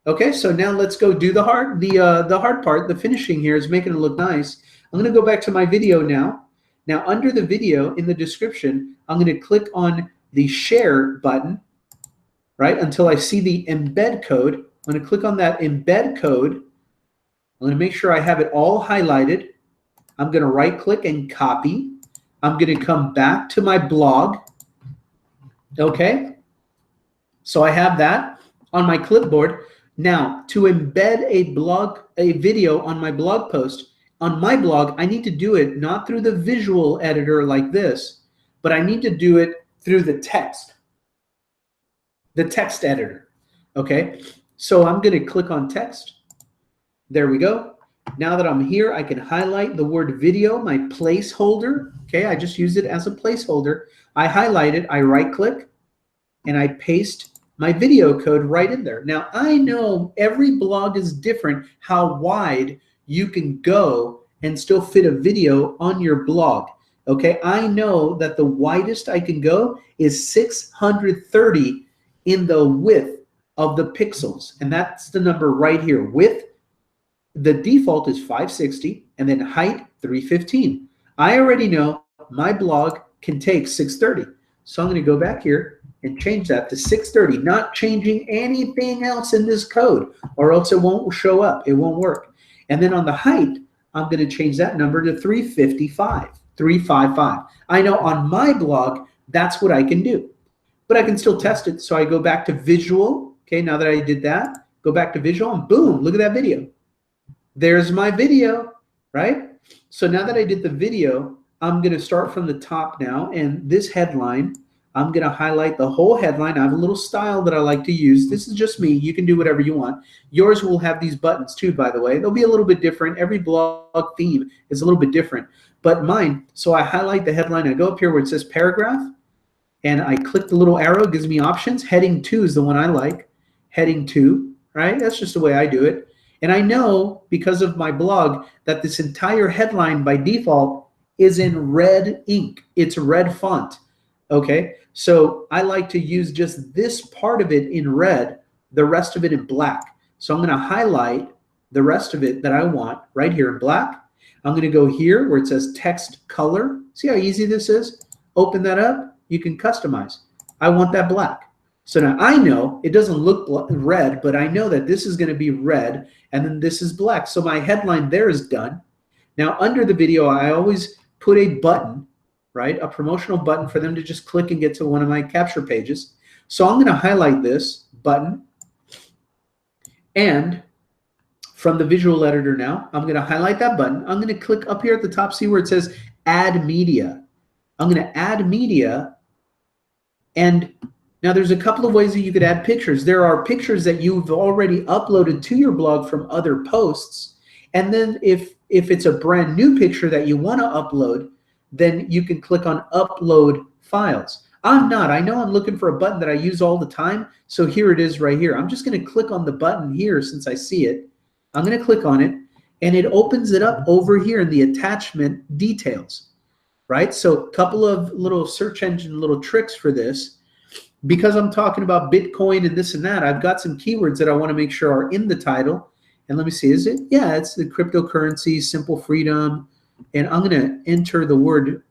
Okay, so now let's go do the hard part. The finishing here is making it look nice. I'm going to go back to my video now. Now under the video in the description, I'm going to click on the share button, right, until I see the embed code. I'm going to click on that embed code. I'm going to make sure I have it all highlighted. I'm going to right click and copy. I'm going to come back to my blog. Okay, so I have that on my clipboard. Now to embed a video on my blog post, on my blog, I need to do it not through the visual editor like this, but I need to do it through the text editor. Okay, so I'm going to click on text. There we go. Now that I'm here, I can highlight the word video, my placeholder. Okay, I just used it as a placeholder. I highlight it, I right click, and I paste my video code right in there. Now, I know every blog is different how wide you can go and still fit a video on your blog. Okay, I know that the widest I can go is 630 in the width of the pixels. And that's the number right here. Width, the default is 560, and then height 315. I already know my blog can take 630. So I'm going to go back here and change that to 630, not changing anything else in this code, or else it won't show up. It won't work. And then on the height, I'm going to change that number to 355. I know on my blog, that's what I can do. But I can still test it. So I go back to visual. Okay, now that I did that, go back to visual, and boom, look at that video. There's my video, right? So now that I did the video, I'm going to start from the top now. And this headline, I'm going to highlight the whole headline. I have a little style that I like to use. This is just me. You can do whatever you want. Yours will have these buttons too, by the way. They'll be a little bit different. Every blog theme is a little bit different. But mine, so I highlight the headline. I go up here where it says paragraph, and I click the little arrow. It gives me options. Heading 2 is the one I like. Heading 2, right? That's just the way I do it. And I know because of my blog that this entire headline by default is in red ink. It's red font. Okay, so I like to use just this part of it in red, the rest of it in black. So I'm going to highlight the rest of it that I want right here in black. I'm going to go here where it says text color. See how easy this is? Open that up. You can customize. I want that black. So now I know it doesn't look red, but I know that this is going to be red, and then this is black. So my headline there is done. Now under the video, I always put a button, right? A promotional button for them to just click and get to one of my capture pages. So I'm going to highlight this button, and from the visual editor now, I'm going to highlight that button. I'm going to click up here at the top, see where it says add media. I'm going to add media, and now there's a couple of ways that you could add pictures. There are pictures that you've already uploaded to your blog from other posts. And then if it's a brand new picture that you want to upload, then you can click on upload files. I know I'm looking for a button that I use all the time. So here it is right here. I'm just going to click on the button here since I see it. I'm going to click on it, and it opens it up over here in the attachment details, right? So a couple of little search engine little tricks for this. Because I'm talking about Bitcoin and this and that, I've got some keywords that I want to make sure are in the title. And let me see, is it? Yeah, it's the cryptocurrency, simple freedom. And I'm going to enter the word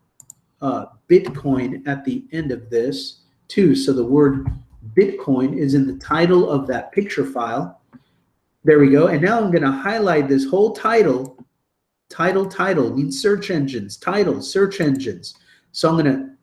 Bitcoin at the end of this too. So the word Bitcoin is in the title of that picture file. There we go. And now I'm going to highlight this whole title. Title means search engines. Title, search engines. So I'm going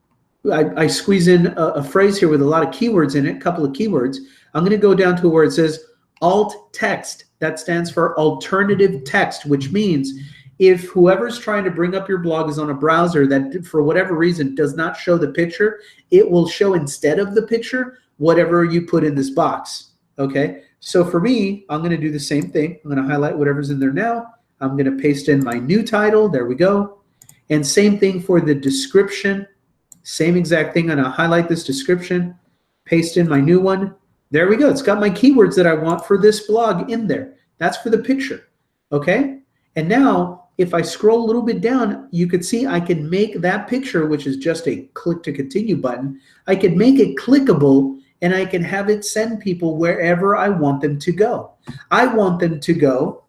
to, I squeeze in a phrase here with a lot of keywords in it, a couple of keywords. I'm going to go down to where it says alt text. That stands for alternative text, which means if whoever's trying to bring up your blog is on a browser that for whatever reason does not show the picture, it will show instead of the picture whatever you put in this box. Okay, so for me, I'm going to do the same thing. I'm going to highlight whatever's in there now. I'm going to paste in my new title. There we go. And same thing for the description. Same exact thing. I'm going to highlight this description, paste in my new one. There we go. It's got my keywords that I want for this blog in there. That's for the picture. Okay. And now if I scroll a little bit down, you can see I can make that picture, which is just a click to continue button. I can make it clickable and I can have it send people wherever I want them to go. I want them to go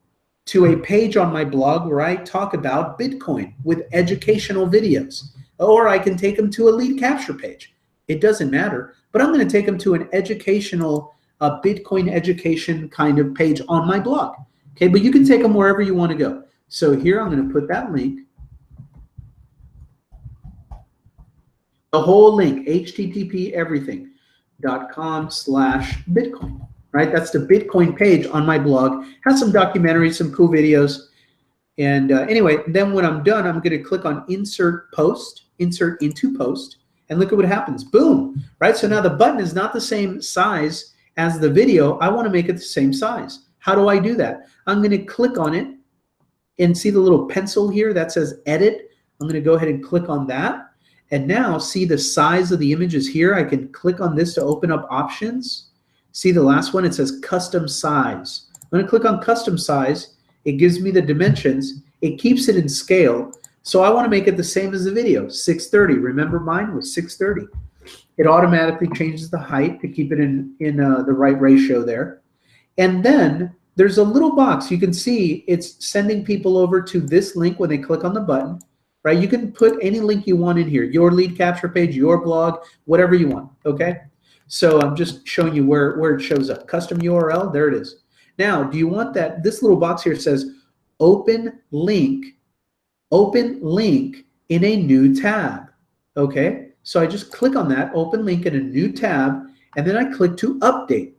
to a page on my blog where I talk about Bitcoin with educational videos, or I can take them to a lead capture page. It doesn't matter, but I'm going to take them to an educational Bitcoin education kind of page on my blog. Okay, but you can take them wherever you want to go. So here I'm going to put that link. The whole link, http everything.com/Bitcoin. Right? That's the Bitcoin page on my blog. Has some documentaries, some cool videos. And anyway, then when I'm done, I'm going to click on insert post, insert into post, and look at what happens. Boom. Right? So now the button is not the same size as the video. I want to make it the same size. How do I do that? I'm going to click on it and see the little pencil here that says edit. I'm going to go ahead and click on that. And now see the size of the images here. I can click on this to open up options. See the last one? It says custom size. I'm going to click on custom size. It gives me the dimensions. It keeps it in scale. So I want to make it the same as the video, 630. Remember mine was 630. It automatically changes the height to keep it in the right ratio there. And then there's a little box. You can see it's sending people over to this link when they click on the button, right? You can put any link you want in here, your lead capture page, your blog, whatever you want, okay? So I'm just showing you where it shows up. Custom URL, there it is. Now, do you want that? This little box here says open link in a new tab, okay? So I just click on that, open link in a new tab, and then I click to update.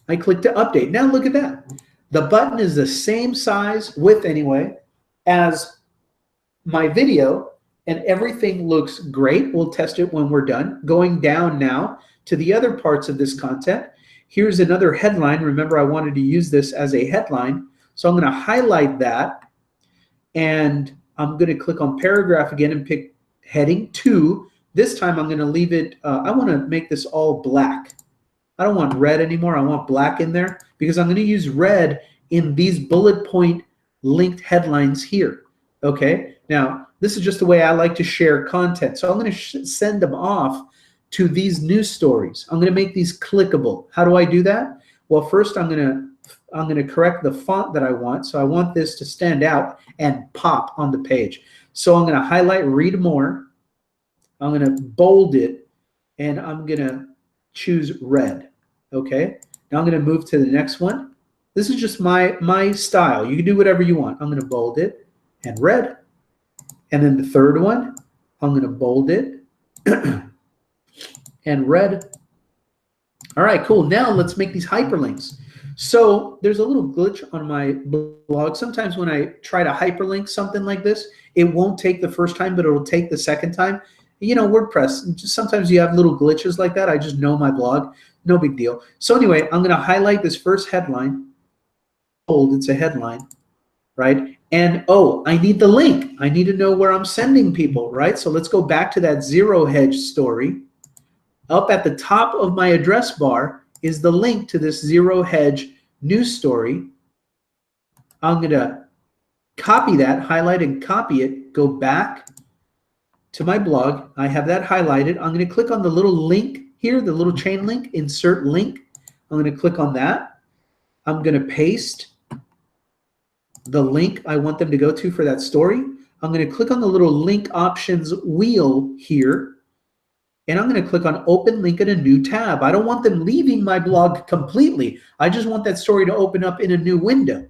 I click to update. Now look at that. The button is the same size, width anyway, as my video, and everything looks great. We'll test it when we're done. Going down now to the other parts of this content. Here's another headline. Remember, I wanted to use this as a headline. So I'm going to highlight that, and I'm going to click on paragraph again and pick heading 2. This time I'm going to leave it, I want to make this all black. I don't want red anymore. I want black in there because I'm going to use red in these bullet point linked headlines here. Okay. Now, this is just the way I like to share content. So I'm going to send them off to these news stories. I'm going to make these clickable. How do I do that? Well, first I'm going to correct the font that I want. So I want this to stand out and pop on the page. So I'm going to highlight read more. I'm going to bold it, and I'm going to choose red. Okay, now I'm going to move to the next one. This is just my style. You can do whatever you want. I'm going to bold it and red. And then the third one, I'm going to bold it and red. All right, cool. Now let's make these hyperlinks. So there's a little glitch on my blog. Sometimes when I try to hyperlink something like this, it won't take the first time, but it'll take the second time. You know, WordPress, just sometimes you have little glitches like that. I just know my blog. No big deal. So anyway, I'm going to highlight this first headline. Bold, it's a headline, right? And, oh, I need the link. I need to know where I'm sending people, right? So let's go back to that Zero Hedge story. Up at the top of my address bar is the link to this Zero Hedge news story. I'm going to copy that, highlight and copy it, go back to my blog. I have that highlighted. I'm going to click on the little link here, the little chain link, insert link. I'm going to click on that. I'm going to paste the link I want them to go to for that story, I'm going to click on the little link options wheel here, and I'm going to click on open link in a new tab. I don't want them leaving my blog completely. I just want that story to open up in a new window.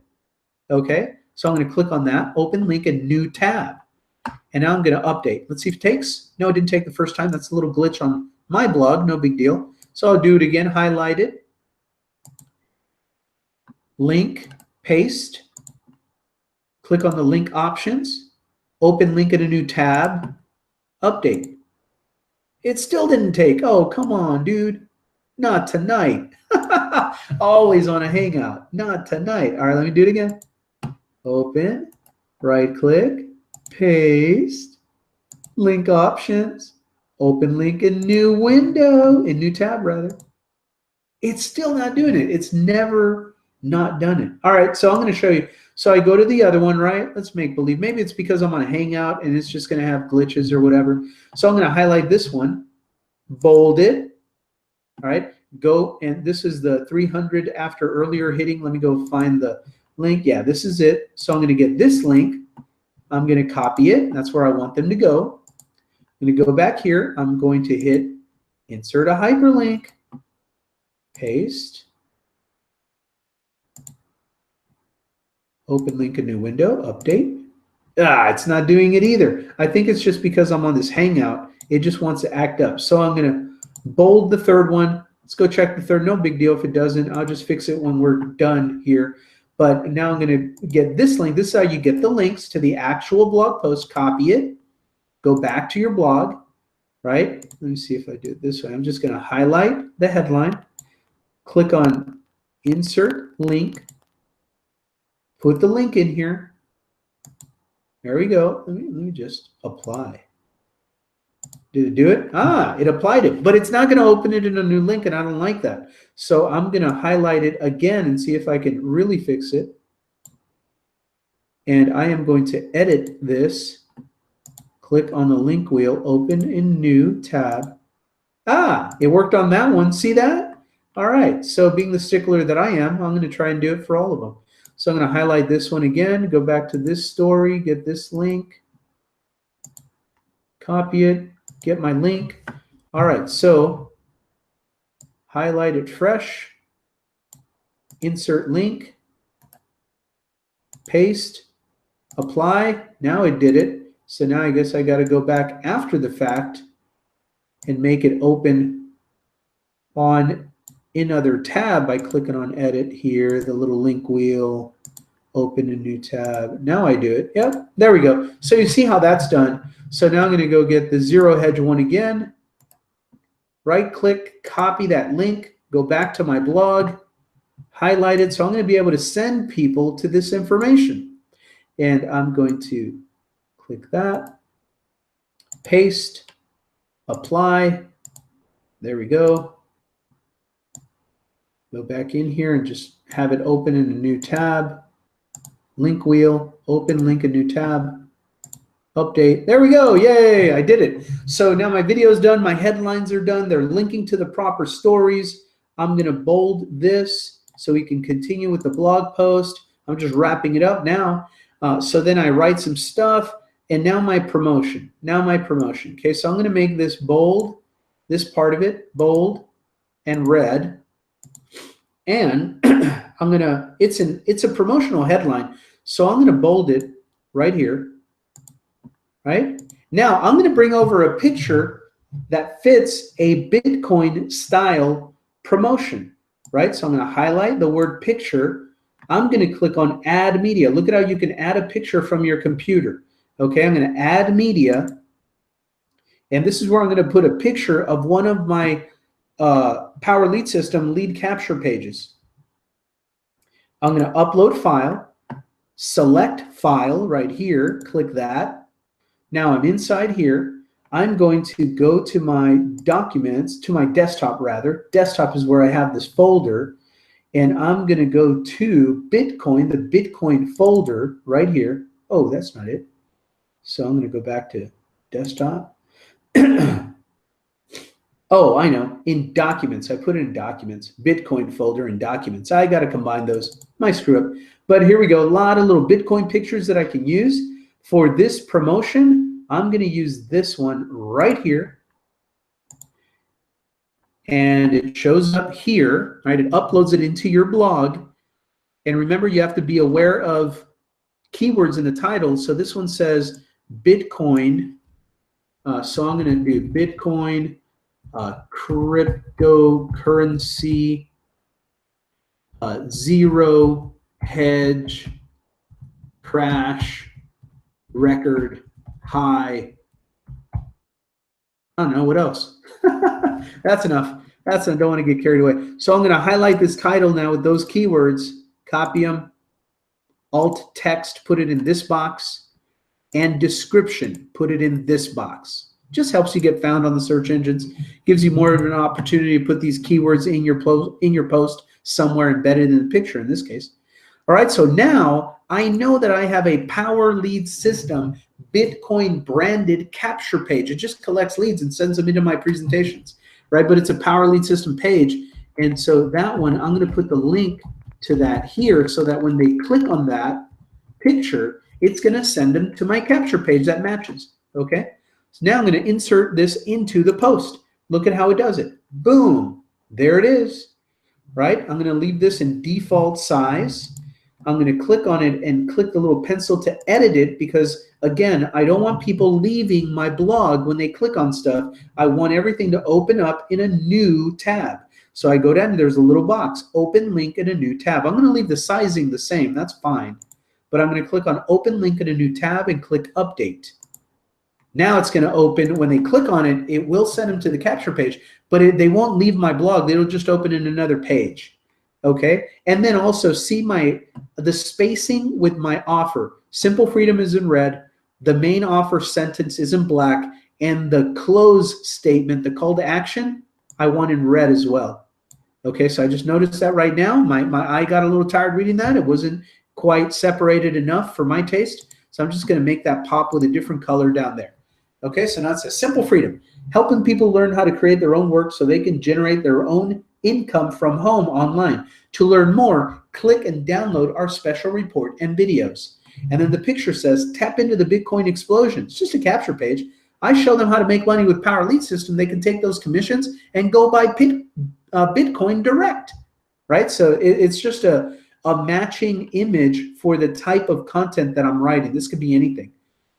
Okay, so I'm going to click on that, open link in new tab. And now I'm going to update. Let's see if it takes. No, it didn't take the first time. That's a little glitch on my blog. No big deal. So I'll do it again, highlight it, link, paste, click on the link options, open link in a new tab, update. It still didn't take. Oh, come on, dude. Not tonight. Always on a Hangout. Not tonight. All right, let me do it again. Open, right click, paste, link options, open link in new window, in new tab rather. It's still not doing it. It's never not done it. All right, so I'm going to show you. So I go to the other one, right? Let's make believe. Maybe it's because I'm on a Hangout and it's just going to have glitches or whatever. So I'm going to highlight this one, bold it, all right? Go, and this is the 300 after earlier hitting. Let me go find the link. Yeah, this is it. So I'm going to get this link. I'm going to copy it. That's where I want them to go. I'm going to go back here. I'm going to hit insert a hyperlink, paste, open link, a new window, update. It's not doing it either. I think it's just because I'm on this Hangout. It just wants to act up. So I'm going to bold the third one. Let's go check the third. No big deal if it doesn't. I'll just fix it when we're done here. But now I'm going to get this link. This is how you get the links to the actual blog post. Copy it. Go back to your blog, right? Let me see if I do it this way. I'm just going to highlight the headline. Click on insert link. Put the link in here. There we go. Let me just apply. Did it do it? It applied it, but it's not going to open it in a new link, and I don't like that. So I'm going to highlight it again and see if I can really fix it. And I am going to edit this. Click on the link wheel, open in new tab. It worked on that one. See that? All right. So being the stickler that I am, I'm going to try and do it for all of them. So I'm going to highlight this one again, go back to this story, get this link, copy it, get my link. All right, so highlight it fresh, insert link, paste, apply. Now it did it. So now I guess I got to go back after the fact and make it open on another tab by clicking on edit here, the little link wheel, open a new tab. Now I do it. Yep, there we go. So you see how that's done. So now I'm going to go get the zero hedge one again. Right click, copy that link, go back to my blog, highlight it. So I'm going to be able to send people to this information. And I'm going to click that, paste, apply. There we go. Go back in here and just have it open in a new tab. Link wheel, open link, a new tab, update. There we go. Yay, I did it. So now my video is done. My headlines are done. They're linking to the proper stories. I'm going to bold this so we can continue with the blog post. I'm just wrapping it up now. So then I write some stuff, and now my promotion. Okay, so I'm going to make this bold, this part of it bold and red. And I'm gonna, it's a promotional headline, so I'm gonna bold it right here, right? Now I'm gonna bring over a picture that fits a Bitcoin style promotion, right? So I'm gonna highlight the word picture. I'm gonna click on add media. Look at how you can add a picture from your computer. Okay, I'm gonna add media, and this is where I'm gonna put a picture of one of my Power Lead System lead capture pages. I'm going to upload file, select file right here, click that. Now I'm inside here. I'm going to go to my documents, to my desktop rather. Desktop is where I have this folder, and I'm going to go to Bitcoin, the Bitcoin folder right here. Oh, that's not it. So I'm going to go back to desktop. Oh, I know. In documents, I put it in documents, Bitcoin folder in documents. I got to combine those. My screw up. But here we go. A lot of little Bitcoin pictures that I can use for this promotion. I'm going to use this one right here. And it shows up here, right? It uploads it into your blog. And remember, you have to be aware of keywords in the title. So this one says Bitcoin. So I'm going to do Bitcoin, cryptocurrency, zero hedge, crash, record, high. I don't know what else. That's enough. I don't want to get carried away. So I'm going to highlight this title now with those keywords, copy them, alt text, put it in this box, and description, put it in this box. Just helps you get found on the search engines, gives you more of an opportunity to put these keywords in your post somewhere embedded in the picture in this case. All right, so now I know that I have a Power Lead System Bitcoin branded capture page. It just collects leads and sends them into my presentations, right? But it's a Power Lead System page. And so that one, I'm going to put the link to that here so that when they click on that picture, it's going to send them to my capture page that matches, okay? So now I'm going to insert this into the post. Look at how it does it. Boom, there it is, right? I'm going to leave this in default size. I'm going to click on it and click the little pencil to edit it because, again, I don't want people leaving my blog when they click on stuff. I want everything to open up in a new tab. So I go down and there's a little box, open link in a new tab. I'm going to leave the sizing the same. That's fine. But I'm going to click on open link in a new tab and click update. Now it's going to open. When they click on it, it will send them to the capture page, but they won't leave my blog. It'll just open in another page. Okay. And then also see the spacing with my offer. Simple Freedom is in red. The main offer sentence is in black. And the close statement, the call to action, I want in red as well. Okay. So I just noticed that right now. My eye got a little tired reading that. It wasn't quite separated enough for my taste. So I'm just going to make that pop with a different color down there. Okay, so now it says Simple Freedom, helping people learn how to create their own work so they can generate their own income from home online. To learn more, click and download our special report and videos. And then the picture says, tap into the Bitcoin explosion. It's just a capture page. I show them how to make money with Power Lead System. They can take those commissions and go buy Bitcoin direct, right? So it's just a matching image for the type of content that I'm writing. This could be anything.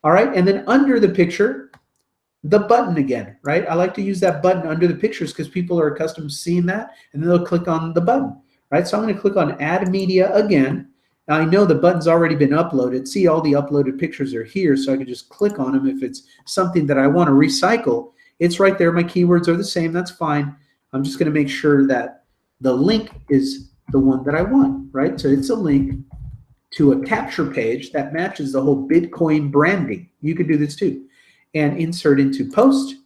All right, and then under the picture, the button again, right? I like to use that button under the pictures because people are accustomed to seeing that, and then they'll click on the button, right? So I'm going to click on Add Media again. Now I know the button's already been uploaded. See, all the uploaded pictures are here, so I can just click on them if it's something that I want to recycle. It's right there. My keywords are the same. That's fine. I'm just going to make sure that the link is the one that I want, right? So it's a link to a capture page that matches the whole Bitcoin branding. You can do this too. And insert into post.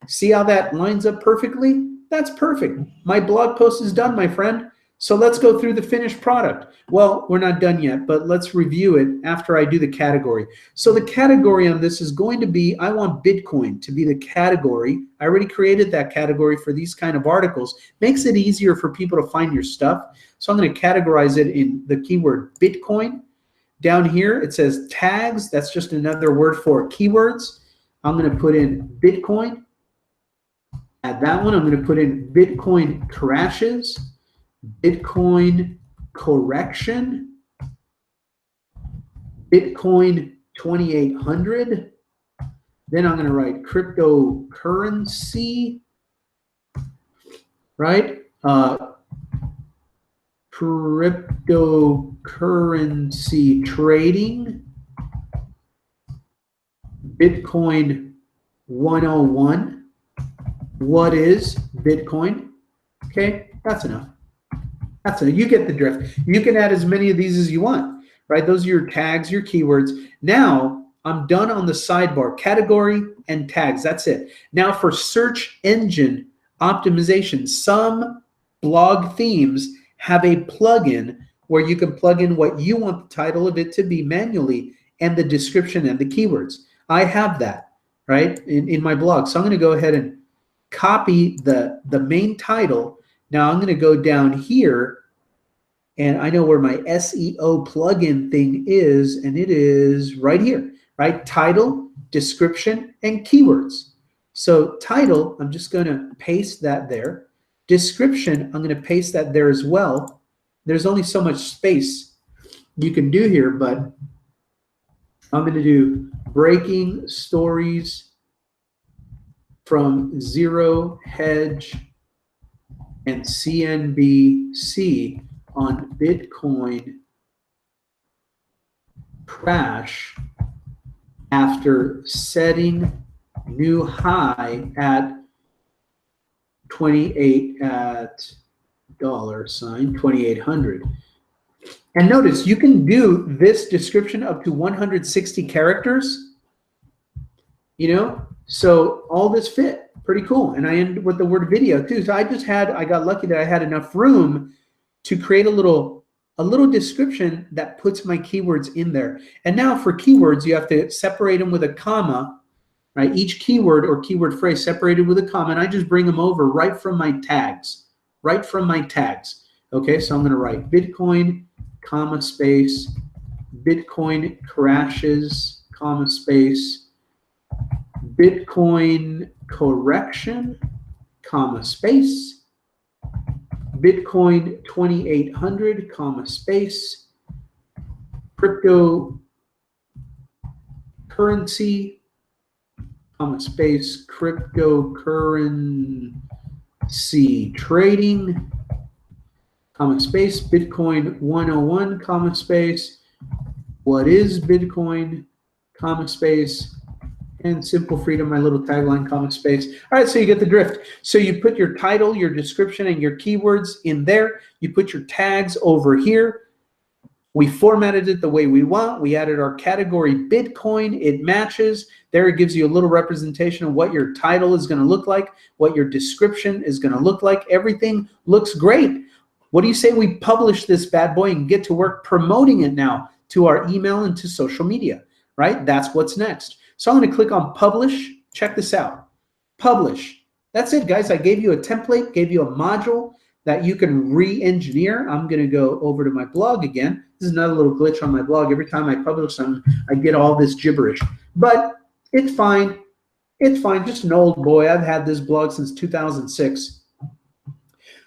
See how that lines up perfectly? That's perfect. My blog post is done, my friend. So let's go through the finished product. Well, we're not done yet, but let's review it after I do the category. So the category on this is going to be, I want Bitcoin to be the category. I already created that category for these kind of articles. Makes it easier for people to find your stuff. So I'm going to categorize it in the keyword Bitcoin. Down here, it says tags. That's just another word for keywords. I'm going to put in Bitcoin. Add that one. I'm going to put in Bitcoin crashes, Bitcoin correction, Bitcoin 2800. Then I'm going to write cryptocurrency, right? Cryptocurrency trading, Bitcoin 101. What is Bitcoin? Okay, that's enough. That's enough. You get the drift. You can add as many of these as you want, right? Those are your tags, your keywords. Now I'm done on the sidebar, category and tags. That's it. Now for search engine optimization, some blog themes have a plugin where you can plug in what you want the title of it to be manually and the description and the keywords. I have that, right, in my blog. So I'm going to go ahead and copy the main title. Now I'm going to go down here, and I know where my SEO plugin thing is, and it is right here, right? Title, description, and keywords. So title, I'm just going to paste that there. Description, I'm going to paste that there as well. There's only so much space you can do here, but I'm going to do breaking stories from Zero Hedge and CNBC on Bitcoin crash after setting new high at $2,800. And notice you can do this description up to 160 characters, you know, so all this fit pretty cool. And I end with the word video too. So I got lucky that I had enough room to create a little description that puts my keywords in there. And now for keywords, you have to separate them with a comma, right? Each keyword or keyword phrase separated with a comma, and I just bring them over right from my tags, Okay, so I'm going to write Bitcoin, comma, space, Bitcoin crashes, comma, space, Bitcoin correction, comma, space, Bitcoin 2800, comma, space, cryptocurrency, comma, space, cryptocurrency trading, comma, space, Bitcoin 101, comma, space, what is Bitcoin, comma, space, and Simple Freedom, my little tagline, comma, space. All right, so you get the drift. So you put your title, your description, and your keywords in there. You put your tags over here. We formatted it the way we want. We added our category Bitcoin. It matches. There it gives you a little representation of what your title is going to look like, what your description is going to look like. Everything looks great. What do you say we publish this bad boy and get to work promoting it now to our email and to social media, right? That's what's next. So I'm going to click on publish. Check this out. Publish. That's it, guys. I gave you a template, gave you a module that you can re-engineer. I'm going to go over to my blog again. This is another little glitch on my blog. Every time I publish something, I get all this gibberish. But it's fine. It's fine. Just an old boy. I've had this blog since 2006.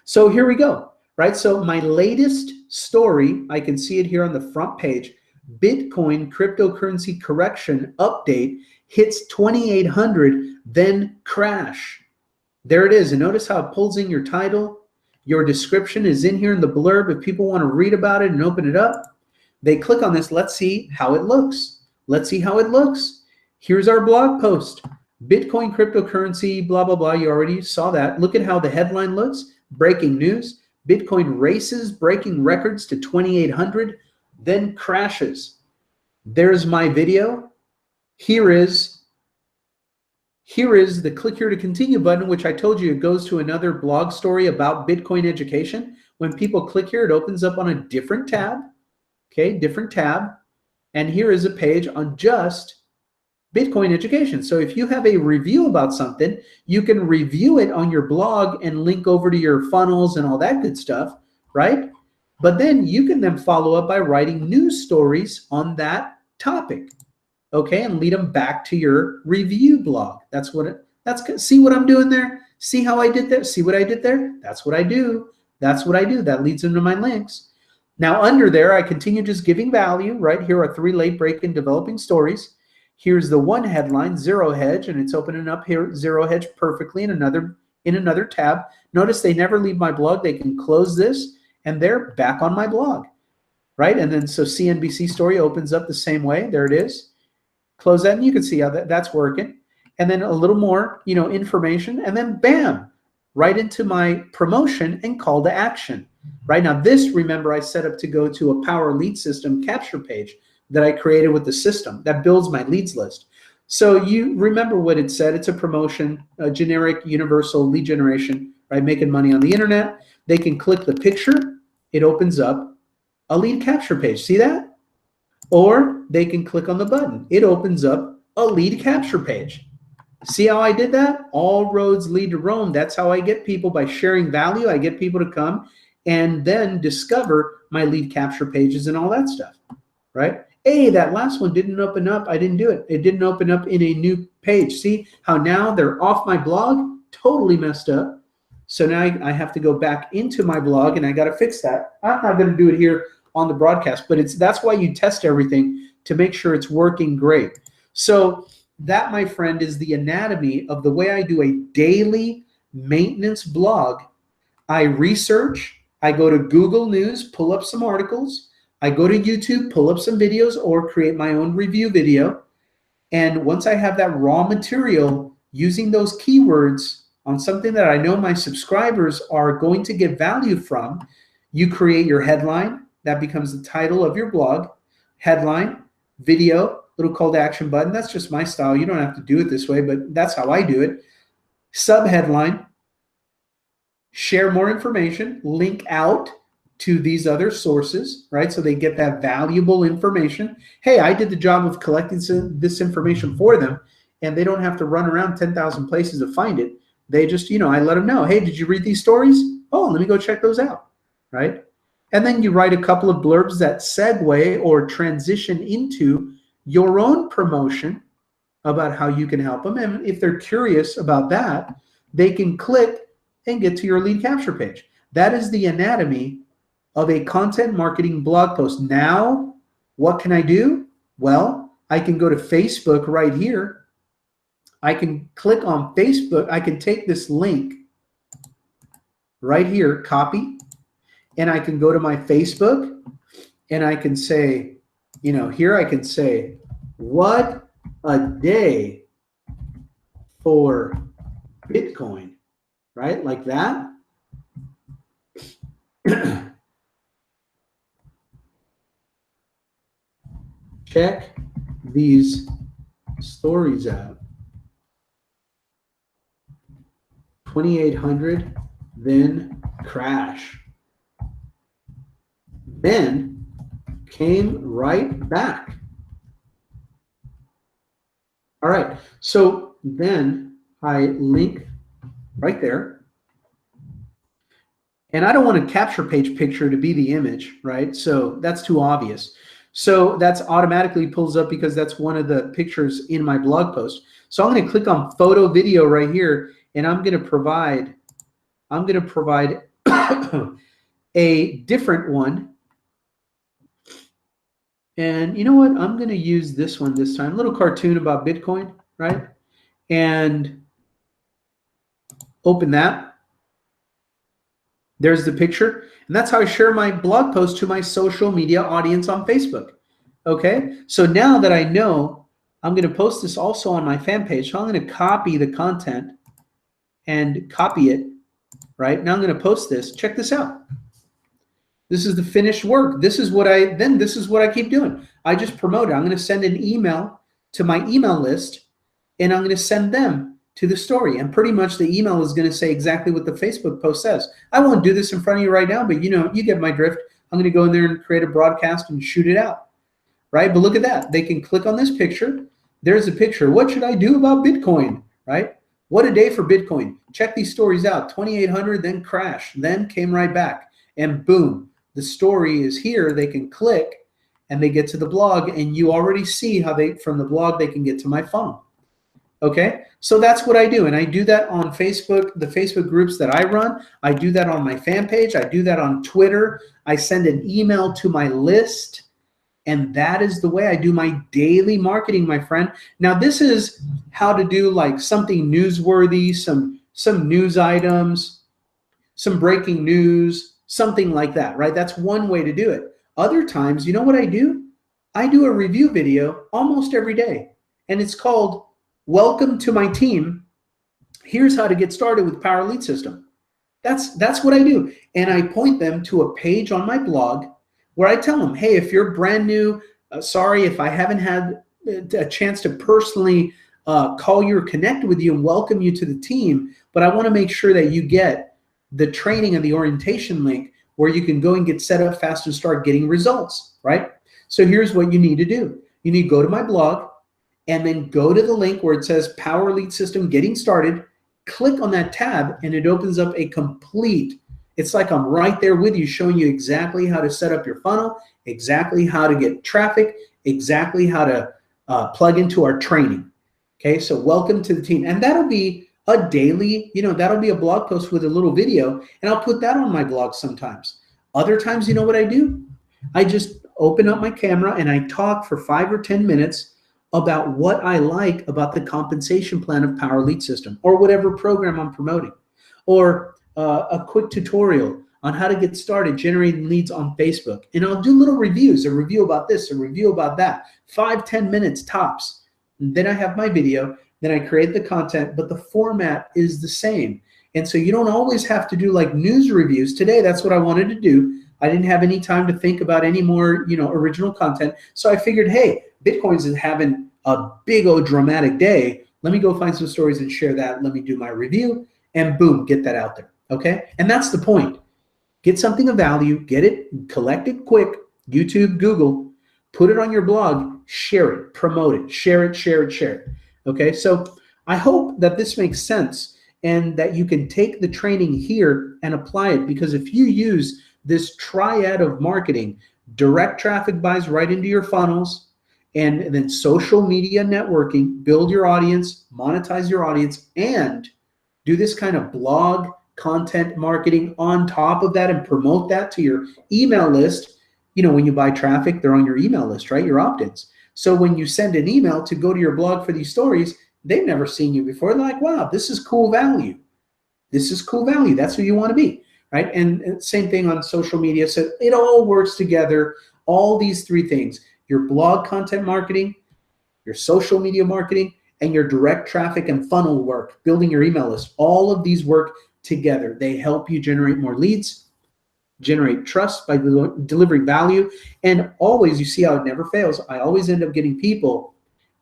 So here we go, right? So my latest story, I can see it here on the front page. Bitcoin cryptocurrency correction update hits 2,800, then crash. There it is. And notice how it pulls in your title. Your description is in here in the blurb. If people want to read about it and open it up, they click on this. Let's see how it looks. Let's see how it looks. Here's our blog post. Bitcoin cryptocurrency, blah, blah, blah. You already saw that. Look at how the headline looks. Breaking news. Bitcoin races, breaking records to 2,800. Then crashes. There's my video. Here is the click here to continue button, which I told you it goes to another blog story about Bitcoin education. When people click here, it opens up on a different tab. Okay, different tab. And here is a page on just Bitcoin education. So if you have a review about something, you can review it on your blog and link over to your funnels and all that good stuff, right? But then you can then follow up by writing news stories on that topic, okay, and lead them back to your review blog. See what I'm doing there? See how I did that? See what I did there? That's what I do. That's what I do. That leads them to my links. Now under there, I continue just giving value. Right here are 3 late breaking developing stories. Here's the one headline, Zero Hedge, and it's opening up here Zero Hedge perfectly in another tab. Notice they never leave my blog. They can close this, and they're back on my blog, right? And then so CNBC story opens up the same way. There it is. Close that, and you can see how that's working. And then a little more, information, and then bam, right into my promotion and call to action. Right now, this, remember, I set up to go to a Power Lead System capture page that I created with the system that builds my leads list. So you remember what it said. It's a promotion, a generic universal lead generation, right? Making money on the internet. They can click the picture. It opens up a lead capture page. See that? Or they can click on the button. It opens up a lead capture page. See how I did that? All roads lead to Rome. That's how I get people, by sharing value. I get people to come and then discover my lead capture pages and all that stuff, right? Hey, that last one didn't open up. I didn't do it. It didn't open up in a new page. See how now they're off my blog? Totally messed up. So now I have to go back into my blog, and I got to fix that. I'm not going to do it here on the broadcast, but that's why you test everything to make sure it's working great. So that, my friend, is the anatomy of the way I do a daily maintenance blog. I research, I go to Google News, pull up some articles, I go to YouTube, pull up some videos, or create my own review video. And once I have that raw material, using those keywords on something that I know my subscribers are going to get value from, you create your headline. That becomes the title of your blog. Headline, video, little call to action button. That's just my style. You don't have to do it this way, but that's how I do it. Subheadline, share more information, link out to these other sources, right? So they get that valuable information. Hey, I did the job of collecting this information for them, and they don't have to run around 10,000 places to find it. They just, I let them know, hey, did you read these stories? Oh, let me go check those out, right? And then you write a couple of blurbs that segue or transition into your own promotion about how you can help them. And if they're curious about that, they can click and get to your lead capture page. That is the anatomy of a content marketing blog post. Now, what can I do? Well, I can go to Facebook right here. I can click on Facebook. I can take this link right here, copy, and I can go to my Facebook, and I can say, here I can say, what a day for Bitcoin, right? Like that. Check these stories out. 2,800, then crash. Then came right back. All right, so then I link right there. And I don't want a capture page picture to be the image, right? So that's too obvious. So that's automatically pulls up because that's one of the pictures in my blog post. So I'm going to click on photo video right here, and I'm going to provide a different one. And you know what? I'm going to use this one this time. A little cartoon about Bitcoin, right? And open that. There's the picture. And that's how I share my blog post to my social media audience on Facebook. Okay? So now that I know, I'm going to post this also on my fan page. So I'm going to copy the content and copy it, right? Now I'm going to post this. Check this out. This is the finished work. This is what I keep doing. I just promote it. I'm going to send an email to my email list, and I'm going to send them to the story. And pretty much the email is going to say exactly what the Facebook post says. I won't do this in front of you right now, but you get my drift. I'm going to go in there and create a broadcast and shoot it out, right? But look at that. They can click on this picture. There's a picture. What should I do about Bitcoin, right? What a day for Bitcoin. Check these stories out. 2,800, then crash, then came right back, and boom. The story is here. They can click and they get to the blog, and you already see how from the blog they can get to my funnel. Okay, so that's what I do, and I do that on Facebook, the Facebook groups that I run. I do that on my fan page. I do that on Twitter. I send an email to my list, and that is the way I do my daily marketing, my friend. Now, this is how to do like something newsworthy, some news items, some breaking news, something like that, right? That's one way to do it. Other times, you know what I do? I do a review video almost every day, and it's called Welcome to My Team. Here's how to get started with Power Lead System. That's what I do. And I point them to a page on my blog where I tell them, hey, if you're brand new, sorry if I haven't had a chance to personally call you or connect with you and welcome you to the team, but I want to make sure that you get the training and the orientation link where you can go and get set up fast and start getting results, right? So here's what you need to do. You need to go to my blog, and then go to the link where it says Power Lead System Getting Started, click on that tab, and it opens up a complete, it's like I'm right there with you, showing you exactly how to set up your funnel, exactly how to get traffic, exactly how to plug into our training. Okay, so welcome to the team. And that'll be a daily, that'll be a blog post with a little video, and I'll put that on my blog sometimes. Other times, you know what I do? I just open up my camera and I talk for 5 or 10 minutes about what I like about the compensation plan of Power Lead System, or whatever program I'm promoting, or a quick tutorial on how to get started generating leads on Facebook. And I'll do little reviews, a review about this, a review about that, 5-10 minutes tops. And then I have my video, then I create the content, but the format is the same. And so you don't always have to do like news reviews. Today, that's what I wanted to do. I didn't have any time to think about any more, original content. So I figured, hey, Bitcoin's is having a big old dramatic day. Let me go find some stories and share that. Let me do my review, and boom, get that out there. Okay? And that's the point. Get something of value, get it, collect it quick, YouTube, Google, put it on your blog, share it, promote it, share it, share it, share it. Okay? So I hope that this makes sense and that you can take the training here and apply it, because if you use this triad of marketing, direct traffic buys right into your funnels, and then social media networking, build your audience, monetize your audience, and do this kind of blog content marketing on top of that and promote that to your email list. When you buy traffic, they're on your email list, right? Your opt-ins. So when you send an email to go to your blog for these stories, they've never seen you before. They're like, wow, this is cool value. This is cool value. That's who you want to be, right? And same thing on social media. So it all works together. All these three things: your blog content marketing, your social media marketing, and your direct traffic and funnel work, building your email list. All of these work together. They help you generate more leads, generate trust by delivering value. And always, you see how it never fails. I always end up getting people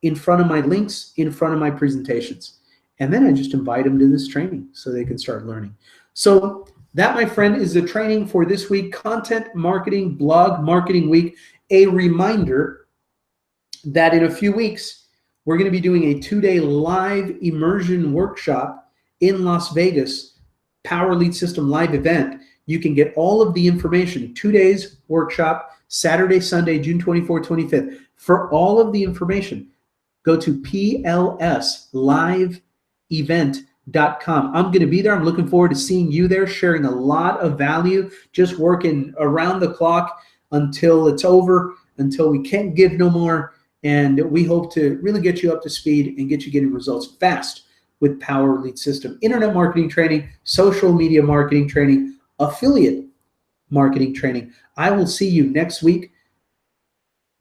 in front of my links, in front of my presentations. And then I just invite them to this training so they can start learning. So that, my friend, is the training for this week, Content Marketing Blog Marketing Week. A reminder that in a few weeks, we're going to be doing a 2-day live immersion workshop in Las Vegas, Power Lead System live event. You can get all of the information, 2 days workshop, Saturday, Sunday, June 24th, 25th. For all of the information, go to plsliveevent.com. I'm going to be there. I'm looking forward to seeing you there, sharing a lot of value, just working around the clock until it's over, until we can't give no more. And we hope to really get you up to speed and get you getting results fast with Power Lead System. Internet marketing training, social media marketing training, affiliate marketing training. I will see you next week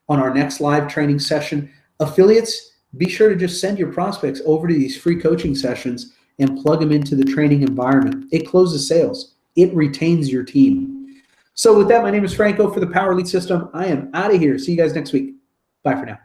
on our next live training session. Affiliates, be sure to just send your prospects over to these free coaching sessions and plug them into the training environment. It closes sales. It retains your team. So with that, my name is Franco for the Power Lead System. I am out of here. See you guys next week. Bye for now.